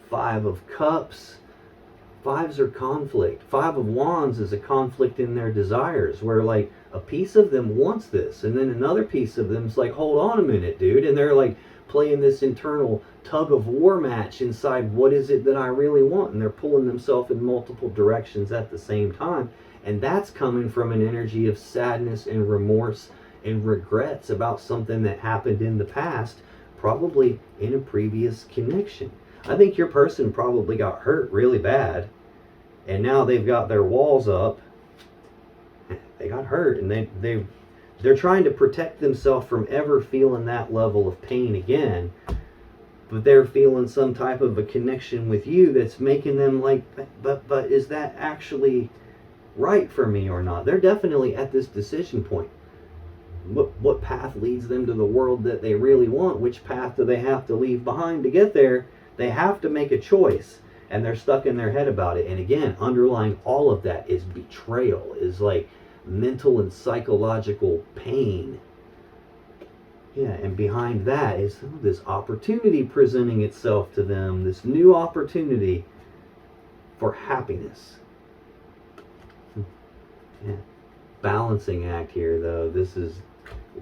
5 of Cups. 5s are conflict. 5 of Wands is a conflict in their desires, where, like, a piece of them wants this, and then another piece of them's like, hold on a minute, dude, and they're like playing this internal tug of war match inside, what is it that I really want? And they're pulling themselves in multiple directions at the same time. And that's coming from an energy of sadness and remorse and regrets about something that happened in the past, probably in a previous connection. I think your person probably got hurt really bad, and now they've got their walls up. They got hurt, and they're trying to protect themselves from ever feeling that level of pain again. But they're feeling some type of a connection with you that's making them like, but is that actually right for me or not? They're definitely at this decision point. What path leads them to the world that they really want? Which path do they have to leave behind to get there? They have to make a choice, and they're stuck in their head about it. And again, underlying all of that is betrayal, is like mental and psychological pain. Yeah, and behind that is this opportunity presenting itself to them, this new opportunity for happiness. Yeah. Balancing act here, though. This is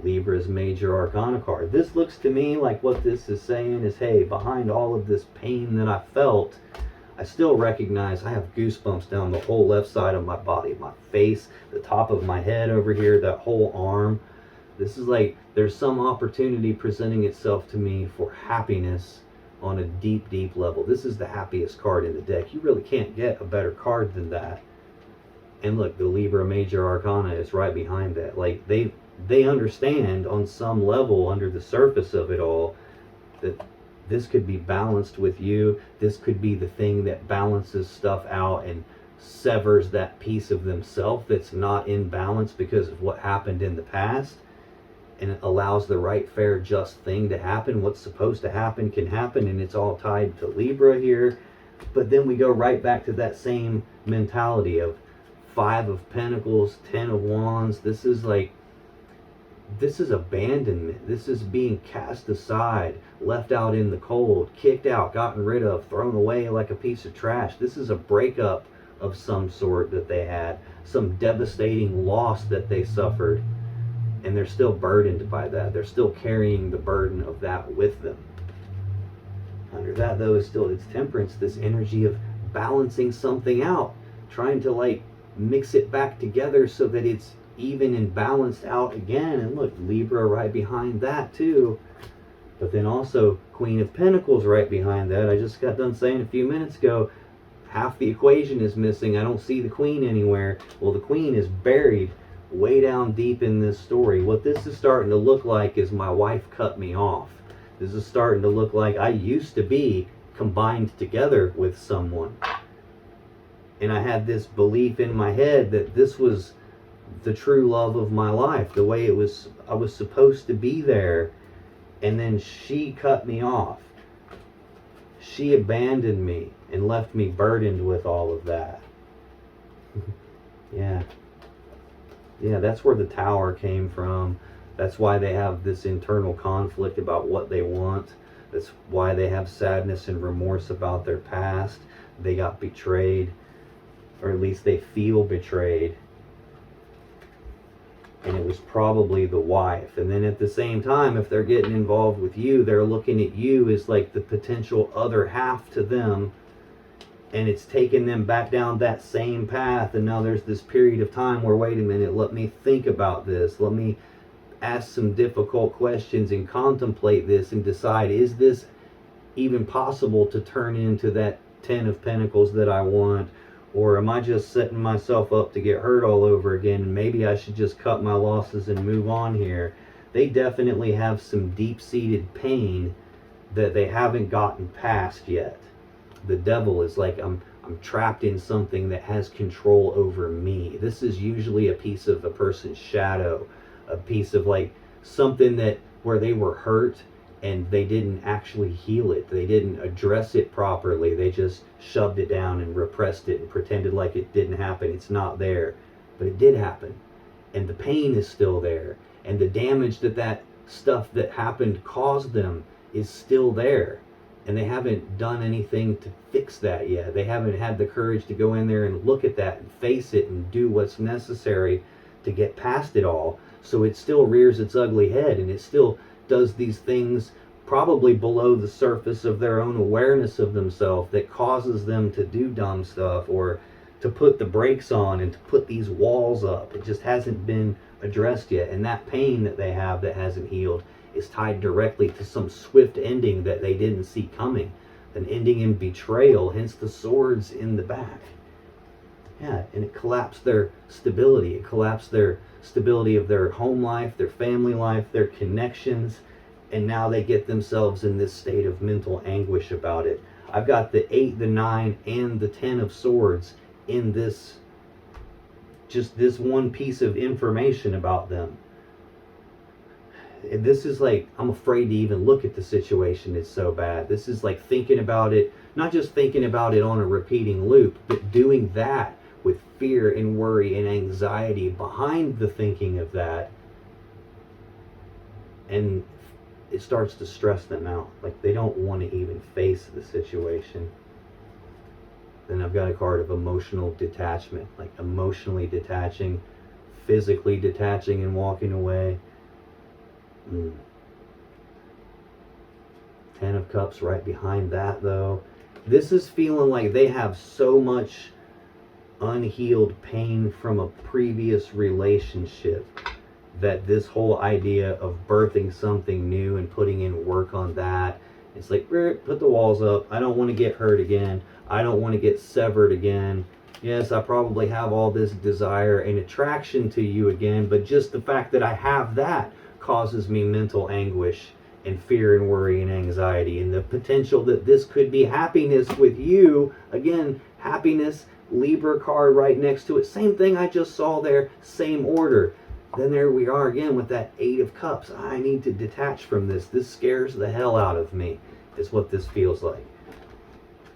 Libra's major arcana card. This looks to me like what this is saying is, hey, behind all of this pain that I felt, I still recognize I have goosebumps down the whole left side of my body, my face, the top of my head over here, that whole arm. This is like there's some opportunity presenting itself to me for happiness on a deep, deep level. This is the happiest card in the deck. You really can't get a better card than that. And look, the Libra major arcana is right behind that. Like, they understand on some level under the surface of it all that this could be balanced with you. This could be the thing that balances stuff out and severs that piece of themselves that's not in balance because of what happened in the past, and it allows the right, fair, just thing to happen. What's supposed to happen can happen, and it's all tied to Libra here. But then we go right back to that same mentality of 5 of Pentacles, 10 of Wands. This is abandonment. This is being cast aside, left out in the cold, kicked out, gotten rid of, thrown away like a piece of trash. This is a breakup of some sort that they had, some devastating loss that they suffered, and they're still burdened by that. They're still carrying the burden of that with them. Under that, though, is still, it's Temperance, this energy of balancing something out, trying to, like, mix it back together so that it's even and balanced out again. And look, Libra right behind that too. But then also Queen of Pentacles right behind that. I just got done saying a few minutes ago, half the equation is missing. I don't see the Queen anywhere. Well, the Queen is buried way down deep in this story. What this is starting to look like is my wife cut me off. This is starting to look like I used to be combined together with someone. And I had this belief in my head that this was the true love of my life, the way it was, I was supposed to be there, and then she cut me off. She abandoned me and left me burdened with all of that. Yeah. Yeah, that's where the Tower came from. That's why they have this internal conflict about what they want. That's why they have sadness and remorse about their past. They got betrayed, or at least they feel betrayed. And it was probably the wife. And then at the same time, if they're getting involved with you, they're looking at you as like the potential other half to them. And it's taken them back down that same path. And now there's this period of time where, wait a minute, let me think about this. Let me ask some difficult questions and contemplate this and decide, is this even possible to turn into that 10 of Pentacles that I want? Or am I just setting myself up to get hurt all over again, and maybe I should just cut my losses and move on here? They definitely have some deep-seated pain that they haven't gotten past yet. The Devil is like, I'm trapped in something that has control over me. This is usually a piece of a person's shadow, a piece of like something that where they were hurt and they didn't actually heal it. They didn't address it properly. They just shoved it down and repressed it and pretended like it didn't happen. It's not there. But it did happen. And the pain is still there. And the damage that stuff that happened caused them is still there. And they haven't done anything to fix that yet. They haven't had the courage to go in there and look at that and face it and do what's necessary to get past it all. So it still rears its ugly head, and it still does these things probably below the surface of their own awareness of themselves that causes them to do dumb stuff or to put the brakes on and to put these walls up. It just hasn't been addressed yet. And that pain that they have that hasn't healed is tied directly to some swift ending that they didn't see coming. An ending in betrayal, hence the swords in the back. Yeah, and it collapsed their stability. It collapsed their stability of their home life, their family life, their connections, and now they get themselves in this state of mental anguish about it. I've got the 8, the 9, and the 10 of Swords in this, just this one piece of information about them. This is like, I'm afraid to even look at the situation. It's so bad. This is like thinking about it, not just thinking about it on a repeating loop, but doing that with fear and worry and anxiety behind the thinking of that. And it starts to stress them out. Like they don't want to even face the situation. Then I've got a card of emotional detachment, like emotionally detaching, physically detaching and walking away. 10 of Cups right behind that though. This is feeling like they have so much unhealed pain from a previous relationship that this whole idea of birthing something new and putting in work on that, it's like, put the walls up. I don't want to get hurt again. I don't want to get severed again. Yes, I probably have all this desire and attraction to you again, but just the fact that I have that causes me mental anguish and fear and worry and anxiety, and the potential that this could be happiness with you. Again, happiness, Libra card right next to it. Same thing I just saw there, same order. Then there we are again with that 8 of Cups. I need to detach from this. This scares the hell out of me, is what this feels like.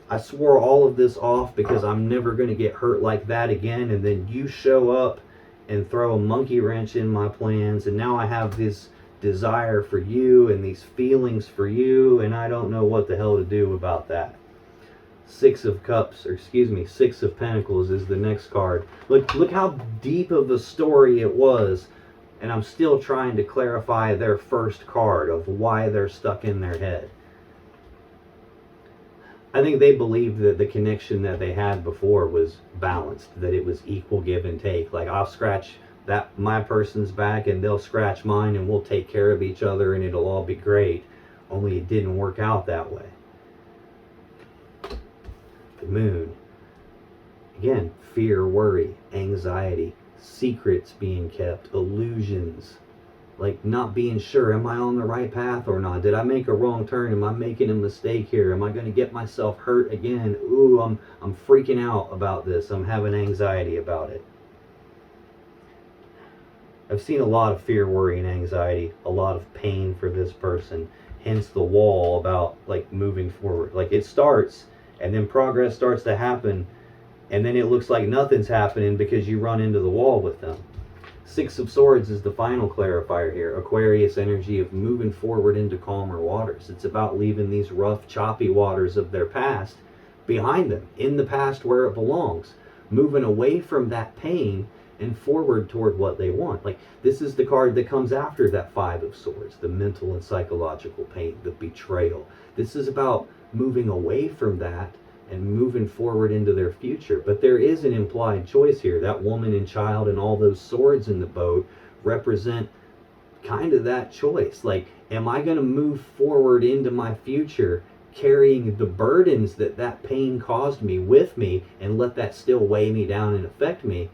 I swore all of this off because I'm never going to get hurt like that again, and then you show up and throw a monkey wrench in my plans, and now I have this desire for you and these feelings for you, and I don't know what the hell to do about that. 6 of Cups, or excuse me, 6 of Pentacles is the next card. Look how deep of a story it was, and I'm still trying to clarify their first card of why they're stuck in their head. I think they believed that the connection that they had before was balanced, that it was equal give and take. Like, I'll scratch my person's back and they'll scratch mine and we'll take care of each other and it'll all be great. Only it didn't work out that way. The Moon. Again, fear, worry, anxiety, secrets being kept, illusions. Like not being sure, am I on the right path or not? Did I make a wrong turn? Am I making a mistake here? Am I going to get myself hurt again? Ooh, I'm freaking out about this. I'm having anxiety about it. I've seen a lot of fear, worry, and anxiety, a lot of pain for this person, hence the wall about like moving forward. Like it starts and then progress starts to happen and then it looks like nothing's happening because you run into the wall with them. Six of Swords is the final clarifier here. Aquarius energy of moving forward into calmer waters. It's about leaving these rough, choppy waters of their past behind them, in the past where it belongs, moving away from that pain and forward toward what they want. Like this is the card that comes after that Five of Swords, the mental and psychological pain, the betrayal. This is about moving away from that and moving forward into their future. But there is an implied choice here. That woman and child and all those swords in the boat represent kind of that choice. Like, am I going to move forward into my future carrying the burdens that that pain caused me with me and let that still weigh me down and affect me?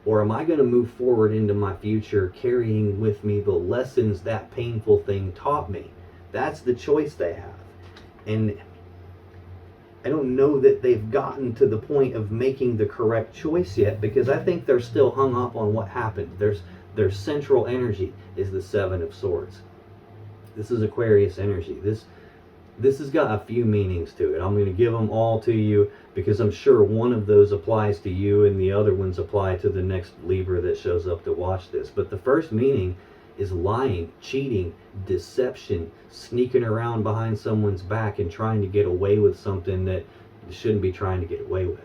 Or am I going to move forward into my future carrying with me the lessons that painful thing taught me? That's the choice they have. And I don't know that they've gotten to the point of making the correct choice yet, because I think they're still hung up on what happened. Their central energy is the Seven of Swords. This is Aquarius energy. This has got a few meanings to it. I'm going to give them all to you because I'm sure one of those applies to you and the other ones apply to the next Libra that shows up to watch this. But the first meaning is lying, cheating, deception, sneaking around behind someone's back and trying to get away with something that you shouldn't be trying to get away with.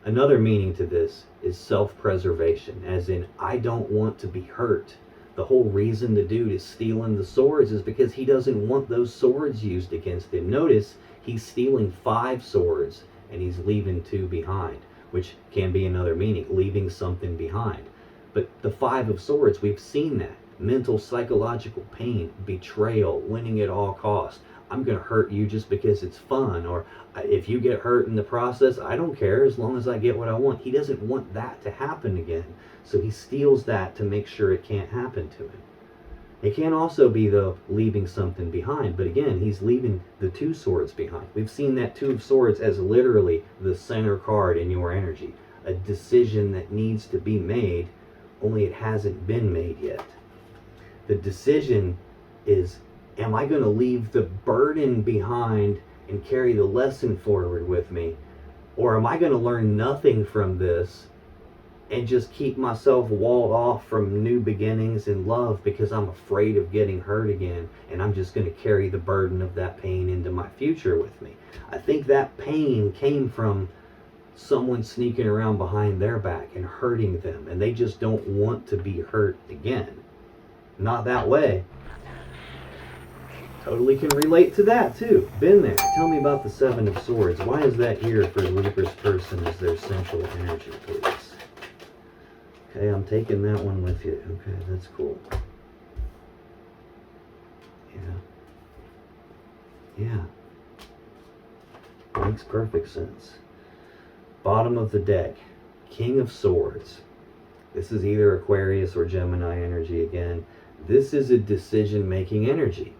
Another meaning to this is self-preservation, as in, I don't want to be hurt. The whole reason the dude is stealing the swords is because he doesn't want those swords used against him. Notice he's stealing 5 swords and he's leaving 2 behind, which can be another meaning, leaving something behind. But the Five of Swords, we've seen that. Mental, psychological pain, betrayal, winning at all costs. I'm going to hurt you just because it's fun. Or if you get hurt in the process, I don't care as long as I get what I want. He doesn't want that to happen again. So he steals that to make sure it can't happen to him. It can also be, though, leaving something behind. But again, he's leaving the 2 swords behind. We've seen that 2 of Swords as literally the center card in your energy. A decision that needs to be made, only it hasn't been made yet. The decision is, am I going to leave the burden behind and carry the lesson forward with me? Or am I going to learn nothing from this and just keep myself walled off from new beginnings in love because I'm afraid of getting hurt again, and I'm just going to carry the burden of that pain into my future with me? I think that pain came from someone sneaking around behind their back and hurting them, and they just don't want to be hurt again. Not that way. Totally can relate to that too. Been there. Tell me about the Seven of Swords. Why is that here for Libra's person as their central energy, please? Okay, I'm taking that one with you. Okay, that's cool. Yeah. Makes perfect sense. Bottom of the deck, King of Swords. This is either Aquarius or Gemini energy again. This is a decision-making energy.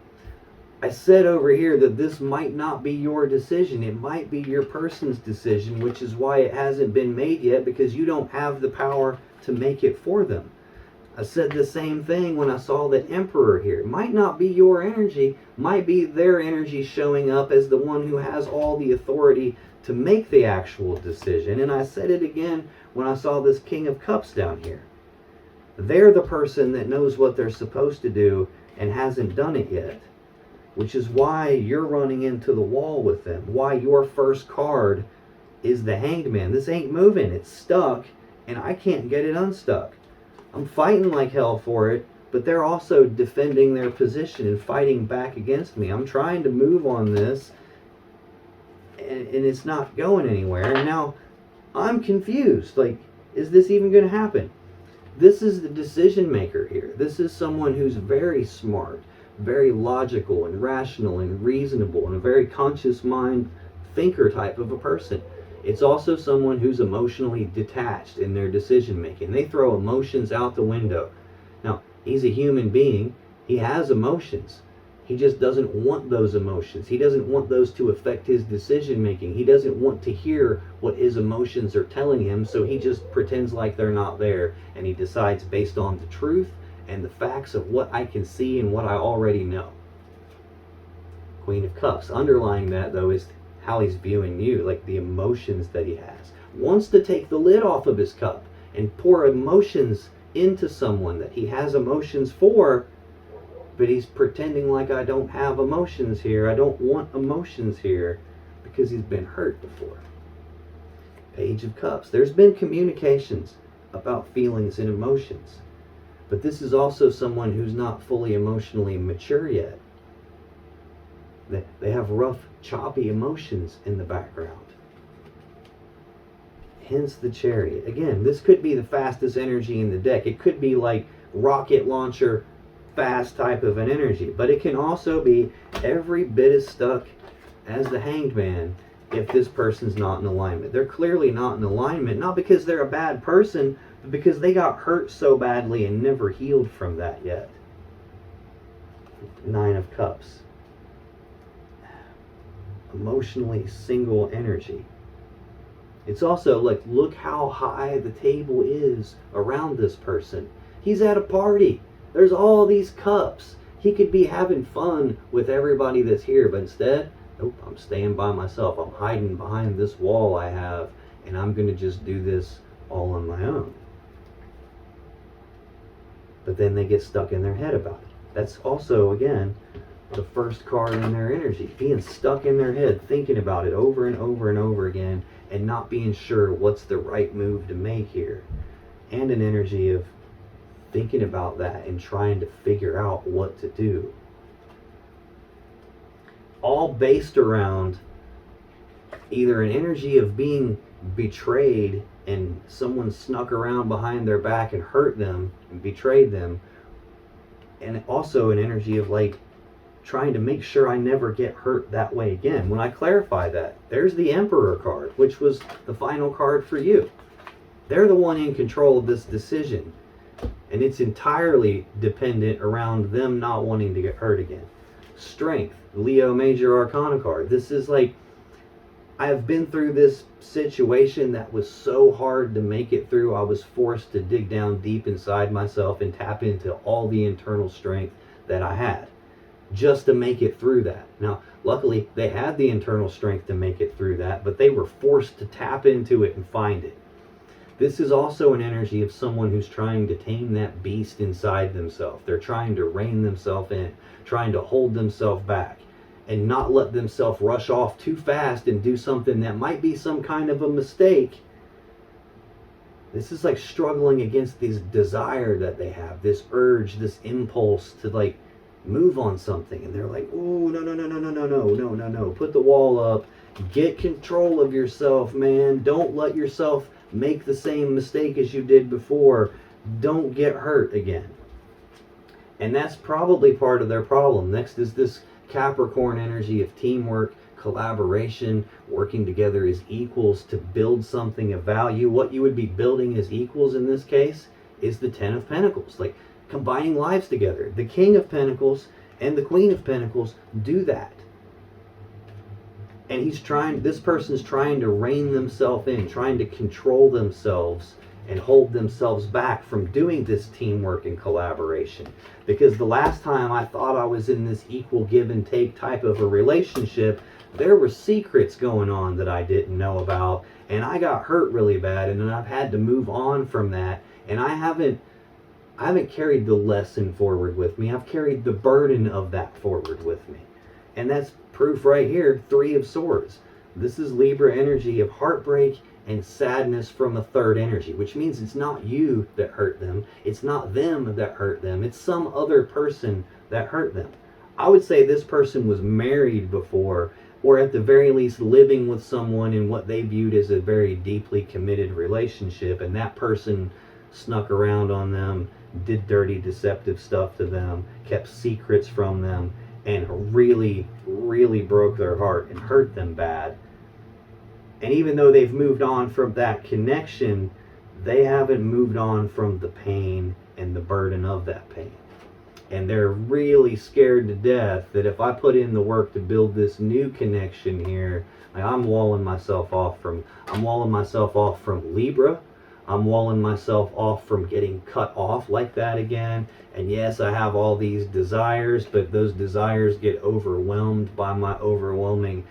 I said over here that this might not be your decision. It might be your person's decision, which is why it hasn't been made yet, because you don't have the power to make it for them. I said the same thing when I saw the Emperor here. It might not be your energy, might be their energy showing up as the one who has all the authority to make the actual decision. And I said it again when I saw this King of Cups down here. They're the person that knows what they're supposed to do and hasn't done it yet, which is why you're running into the wall with them, why your first card is the Hanged Man. This ain't moving, it's stuck, and I can't get it unstuck. I'm fighting like hell for it, but they're also defending their position and fighting back against me. I'm trying to move on this, and it's not going anywhere. And now I'm confused. Like, is this even going to happen? This is the decision maker here. This is someone who's very smart, very logical and rational and reasonable, and a very conscious mind thinker type of a person. It's also someone who's emotionally detached in their decision making. They throw emotions out the window. Now, he's a human being. He has emotions. He just doesn't want those emotions. He doesn't want those to affect his decision making. He doesn't want to hear what his emotions are telling him, so he just pretends like they're not there, and he decides based on the truth and the facts of what I can see and what I already know. Queen of Cups. Underlying that, though, is how he's viewing you, like the emotions that he has. Wants to take the lid off of his cup and pour emotions into someone that he has emotions for, but he's pretending like I don't have emotions here. I don't want emotions here, because he's been hurt before. Page of Cups. There's been communications about feelings and emotions, but this is also someone who's not fully emotionally mature yet. They have rough, choppy emotions in the background. Hence the Chariot. Again, this could be the fastest energy in the deck. It could be like rocket launcher fast type of an energy, but it can also be every bit as stuck as the Hanged Man if this person's not in alignment. They're clearly not in alignment, not because they're a bad person, but because they got hurt so badly and never healed from that yet. Nine of Cups. Emotionally single energy. It's also like, look how high the table is around this person. He's at a party. There's all these cups. He could be having fun with everybody that's here, but instead, nope, I'm staying by myself. I'm hiding behind this wall I have, and I'm going to just do this all on my own. But then they get stuck in their head about it. That's also, again, the first card in their energy. Being stuck in their head, thinking about it over and over and over again, and not being sure what's the right move to make here. And an energy of thinking about that and trying to figure out what to do. All based around either an energy of being betrayed and someone snuck around behind their back and hurt them and betrayed them, and also an energy of like trying to make sure I never get hurt that way again. When I clarify that, there's the Emperor card, which was the final card for you. They're the one in control of this decision, and it's entirely dependent around them not wanting to get hurt again. Strength, Leo Major Arcana card. This is like, I've been through this situation that was so hard to make it through. I was forced to dig down deep inside myself and tap into all the internal strength that I had just to make it through that. Now, luckily, they had the internal strength to make it through that, but they were forced to tap into it and find it. This is also an energy of someone who's trying to tame that beast inside themselves. They're trying to rein themselves in, trying to hold themselves back, and not let themselves rush off too fast and do something that might be some kind of a mistake. This is like struggling against this desire that they have, this urge, this impulse to like move on something, and they're like, oh, no, put the wall up, get control of yourself, man. Don't let yourself make the same mistake as you did before. Don't get hurt again. And that's probably part of their problem. Next is this Capricorn energy of teamwork, collaboration, working together as equals to build something of value. What you would be building as equals in this case is the Ten of Pentacles, like combining lives together. The King of Pentacles and the Queen of Pentacles do that. And this person's trying to rein themselves in, trying to control themselves and hold themselves back from doing this teamwork and collaboration. Because the last time I thought I was in this equal give and take type of a relationship, there were secrets going on that I didn't know about, and I got hurt really bad, and then I've had to move on from that, and I haven't carried the lesson forward with me. I've carried the burden of that forward with me. And that's proof right here, Three of Swords. This is Libra energy of heartbreak and sadness from a third energy, which means it's not you that hurt them. It's not them that hurt them. It's some other person that hurt them. I would say this person was married before, or at the very least living with someone in what they viewed as a very deeply committed relationship, and that person snuck around on them, did dirty, deceptive stuff to them, kept secrets from them, and really, really broke their heart and hurt them bad. And even though they've moved on from that connection, they haven't moved on from the pain and the burden of that pain. And they're really scared to death that if I put in the work to build this new connection here, like I'm walling myself off from Libra. I'm walling myself off from getting cut off like that again. And yes, I have all these desires, but those desires get overwhelmed by my overwhelming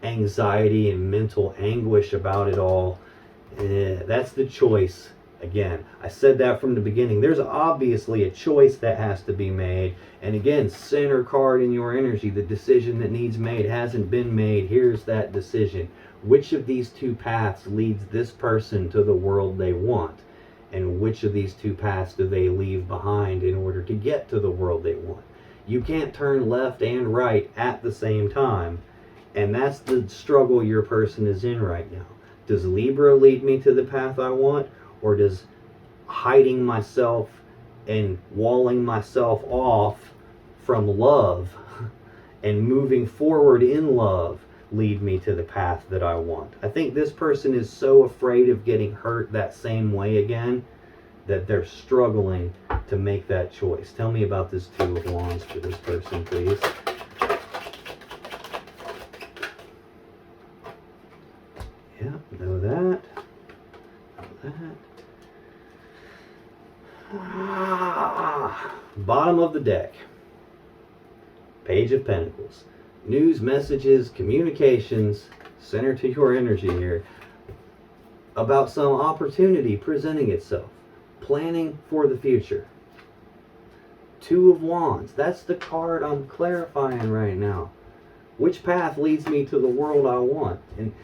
anxiety and mental anguish about it all. That's the choice. Again, I said that from the beginning. There's obviously a choice that has to be made. And again, center card in your energy, the decision that needs made hasn't been made. Here's that decision. Which of these two paths leads this person to the world they want? And which of these two paths do they leave behind in order to get to the world they want? You can't turn left and right at the same time. And that's the struggle your person is in right now. Does Libra lead me to the path I want? Or does hiding myself and walling myself off from love and moving forward in love lead me to the path that I want? I think this person is so afraid of getting hurt that same way again that they're struggling to make that choice. Tell me about this Two of Wands for this person, please. Yeah, know that. Bottom of the deck. Page of Pentacles. News, messages, communications, center to your energy here, about some opportunity presenting itself. Planning for the future. Two of Wands. That's the card I'm clarifying right now. Which path leads me to the world I want?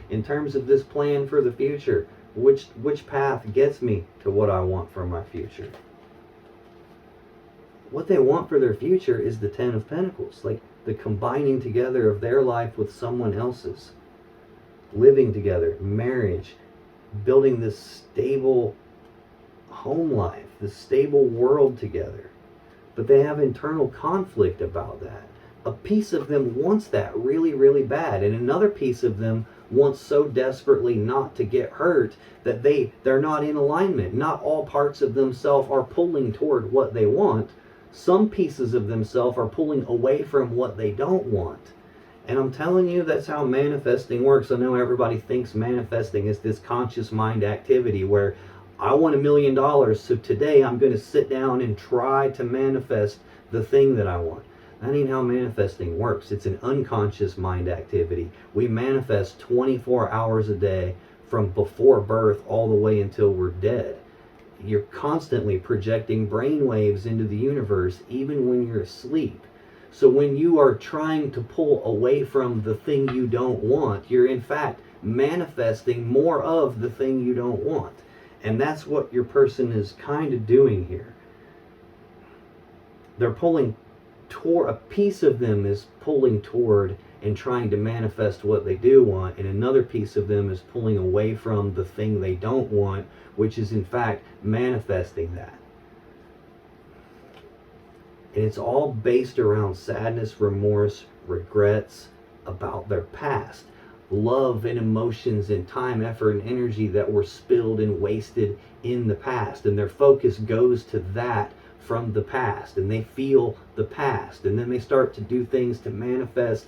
In terms of this plan for the future, which path gets me to what I want for my future? What they want for their future is the Ten of Pentacles, like the combining together of their life with someone else's. Living together, marriage, building this stable home life, this stable world together. But they have internal conflict about that. A piece of them wants that really, really bad, and another piece of them wants so desperately not to get hurt that they're not in alignment. Not all parts of themselves are pulling toward what they want. Some pieces of themselves are pulling away from what they don't want. And I'm telling you, that's how manifesting works. I know everybody thinks manifesting is this conscious mind activity where I want $1 million, so today I'm going to sit down and try to manifest the thing that I want. That ain't how manifesting works. It's an unconscious mind activity. We manifest 24 hours a day from before birth all the way until we're dead. You're constantly projecting brain waves into the universe even when you're asleep. So when you are trying to pull away from the thing you don't want, you're in fact manifesting more of the thing you don't want. And that's what your person is kind of doing here. They're pulling toward, a piece of them is pulling toward and trying to manifest what they do want, and another piece of them is pulling away from the thing they don't want, which is in fact manifesting that. And it's all based around sadness, remorse, regrets about their past, love and emotions and time, effort, and energy that were spilled and wasted in the past, and their focus goes to that from the past, and they feel the past, and then they start to do things to manifest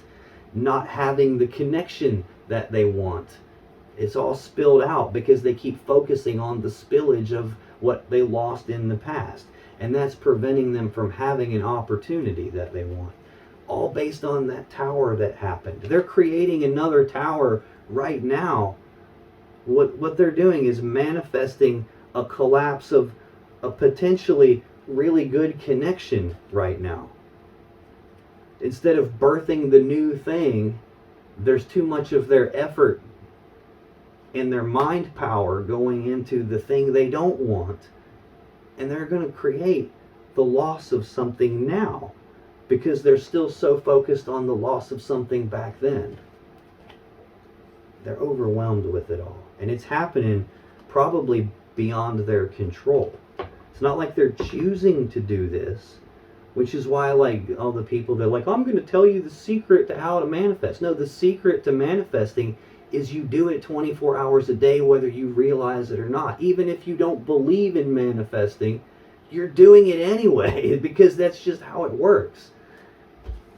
not having the connection that they want. It's all spilled out because they keep focusing on the spillage of what they lost in the past, and that's preventing them from having an opportunity that they want. All based on that tower that happened. They're creating another tower right now. What they're doing is manifesting a collapse of a potentially really good connection right now. Instead of birthing the new thing, there's too much of their effort and their mind power going into the thing they don't want, and they're going to create the loss of something now because they're still so focused on the loss of something back then. They're overwhelmed with it all, and it's happening probably beyond their control. It's not like they're choosing to do this, which is why, like, all the people, they're like, I'm going to tell you the secret to how to manifest. No, the secret to manifesting is you do it 24 hours a day, whether you realize it or not. Even if you don't believe in manifesting, you're doing it anyway because that's just how it works.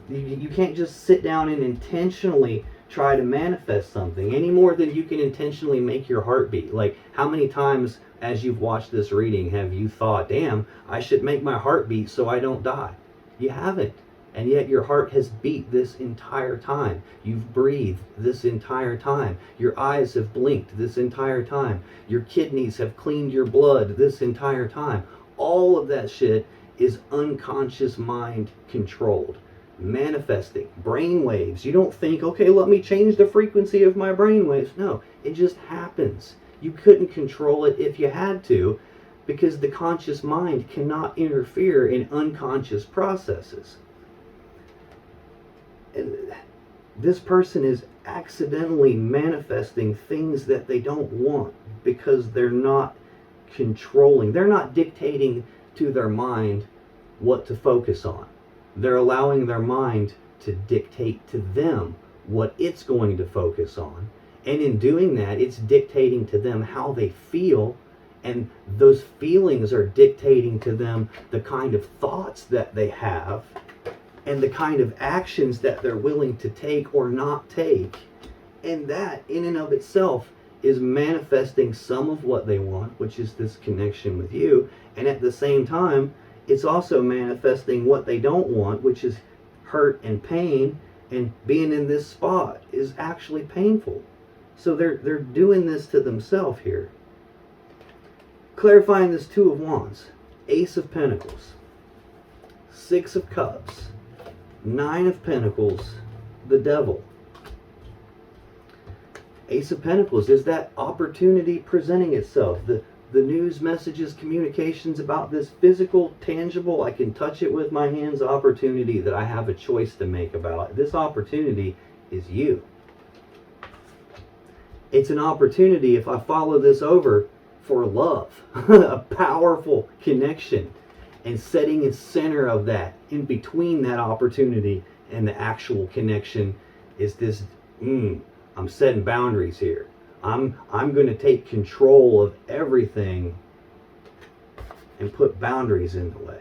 You can't just sit down and intentionally try to manifest something any more than you can intentionally make your heart beat. Like, how many times as you've watched this reading have you thought, damn, I should make my heart beat so I don't die? You haven't. And yet your heart has beat this entire time. You've breathed this entire time. Your eyes have blinked this entire time. Your kidneys have cleaned your blood this entire time. All of that shit is unconscious mind controlled. Manifesting brain waves. You don't think, okay, let me change the frequency of my brain waves. No, it just happens. You couldn't control it if you had to, because the conscious mind cannot interfere in unconscious processes. And this person is accidentally manifesting things that they don't want because they're not controlling. They're not dictating to their mind what to focus on. They're allowing their mind to dictate to them what it's going to focus on. And in doing that, it's dictating to them how they feel. And those feelings are dictating to them the kind of thoughts that they have and the kind of actions that they're willing to take or not take. And that, in and of itself, is manifesting some of what they want, which is this connection with you. And at the same time, it's also manifesting what they don't want, which is hurt and pain, and being in this spot is actually painful. So they're doing this to themselves here. Clarifying this Two of Wands, Ace of Pentacles, Six of Cups, Nine of Pentacles, the Devil. Ace of Pentacles is that opportunity presenting itself. The news, messages, communications about this physical, tangible, I can touch it with my hands opportunity that I have a choice to make about. This opportunity is you. It's an opportunity, if I follow this over, for love. A powerful connection. And setting in center of that, in between that opportunity and the actual connection, is this, I'm setting boundaries here. I'm going to take control of everything and put boundaries in the way.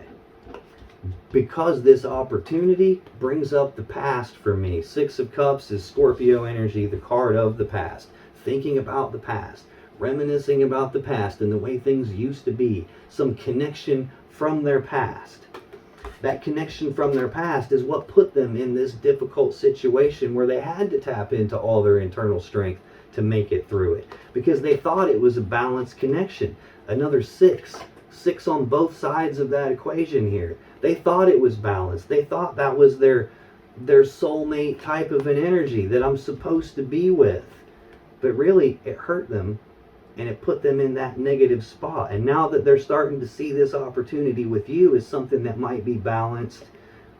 Because this opportunity brings up the past for me. Six of Cups is Scorpio energy, the card of the past. Thinking about the past. Reminiscing about the past and the way things used to be. Some connection from their past. That connection from their past is what put them in this difficult situation where they had to tap into all their internal strength to make it through it, because they thought it was a balanced connection. Another six on both sides of that equation here. They thought it was balanced. They thought that was their soulmate type of an energy that I'm supposed to be with. But really, it hurt them and it put them in that negative spot. And now that they're starting to see this opportunity with you as something that might be balanced,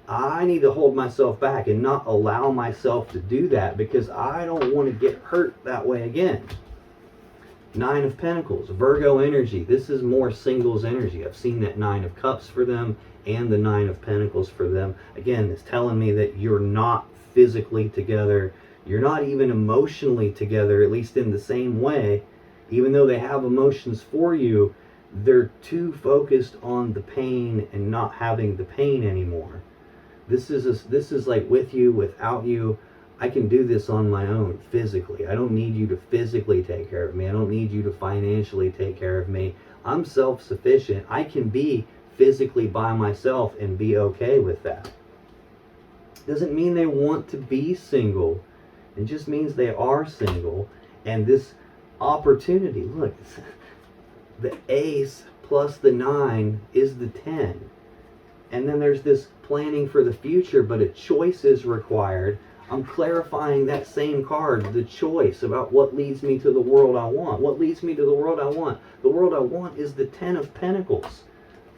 I need to hold myself back and not allow myself to do that, because I don't want to get hurt that way again. Nine of Pentacles, Virgo energy. This is more singles energy. I've seen that Nine of Cups for them and the Nine of Pentacles for them. Again, it's telling me that you're not physically together. You're not even emotionally together, at least in the same way. Even though they have emotions for you, they're too focused on the pain and not having the pain anymore. This is like with you, without you. I can do this on my own physically. I don't need you to physically take care of me. I don't need you to financially take care of me. I'm self-sufficient. I can be physically by myself and be okay with that. Doesn't mean they want to be single. It just means they are single. And this opportunity, look, the ace plus the 9 is the 10. And then there's this planning for the future, but a choice is required. I'm clarifying that same card, the choice about what leads me to the world I want. What leads me to the world I want? The world I want is the 10 of Pentacles.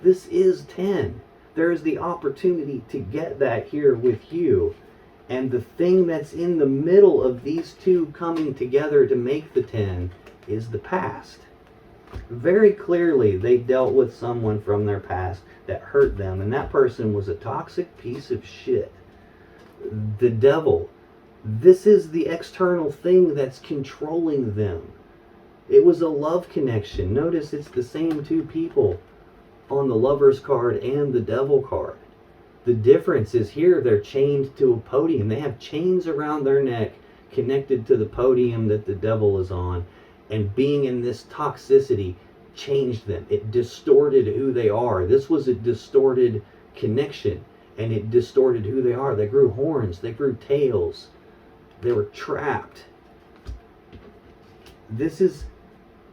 This is 10. There is the opportunity to get that here with you. And the thing that's in the middle of these two coming together to make the 10 is the past. Very clearly, they dealt with someone from their past that hurt them, and that person was a toxic piece of shit. The devil. This is the external thing that's controlling them. It was a love connection. Notice it's the same two people on the Lovers card and the Devil card. The difference is here they're chained to a podium. They have chains around their neck connected to the podium that the Devil is on, and being in this toxicity changed them. It distorted who they are. This was a distorted connection, and it distorted who they are. They grew horns, they grew tails, they were trapped. This is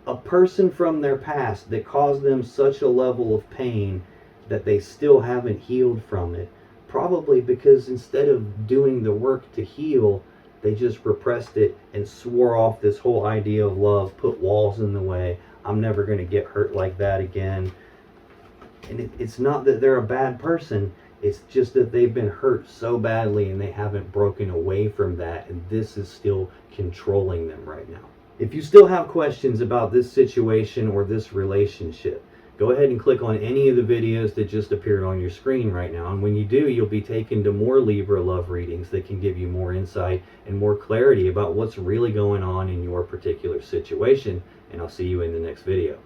a person from their past that caused them such a level of pain that they still haven't healed from it. Probably because instead of doing the work to heal, they just repressed it and swore off this whole idea of love, put walls in the way. I'm never going to get hurt like that again. And it's not that they're a bad person. It's just that they've been hurt so badly and they haven't broken away from that. And this is still controlling them right now. If you still have questions about this situation or this relationship, go ahead and click on any of the videos that just appeared on your screen right now. And when you do, you'll be taken to more Libra love readings that can give you more insight and more clarity about what's really going on in your particular situation. And I'll see you in the next video.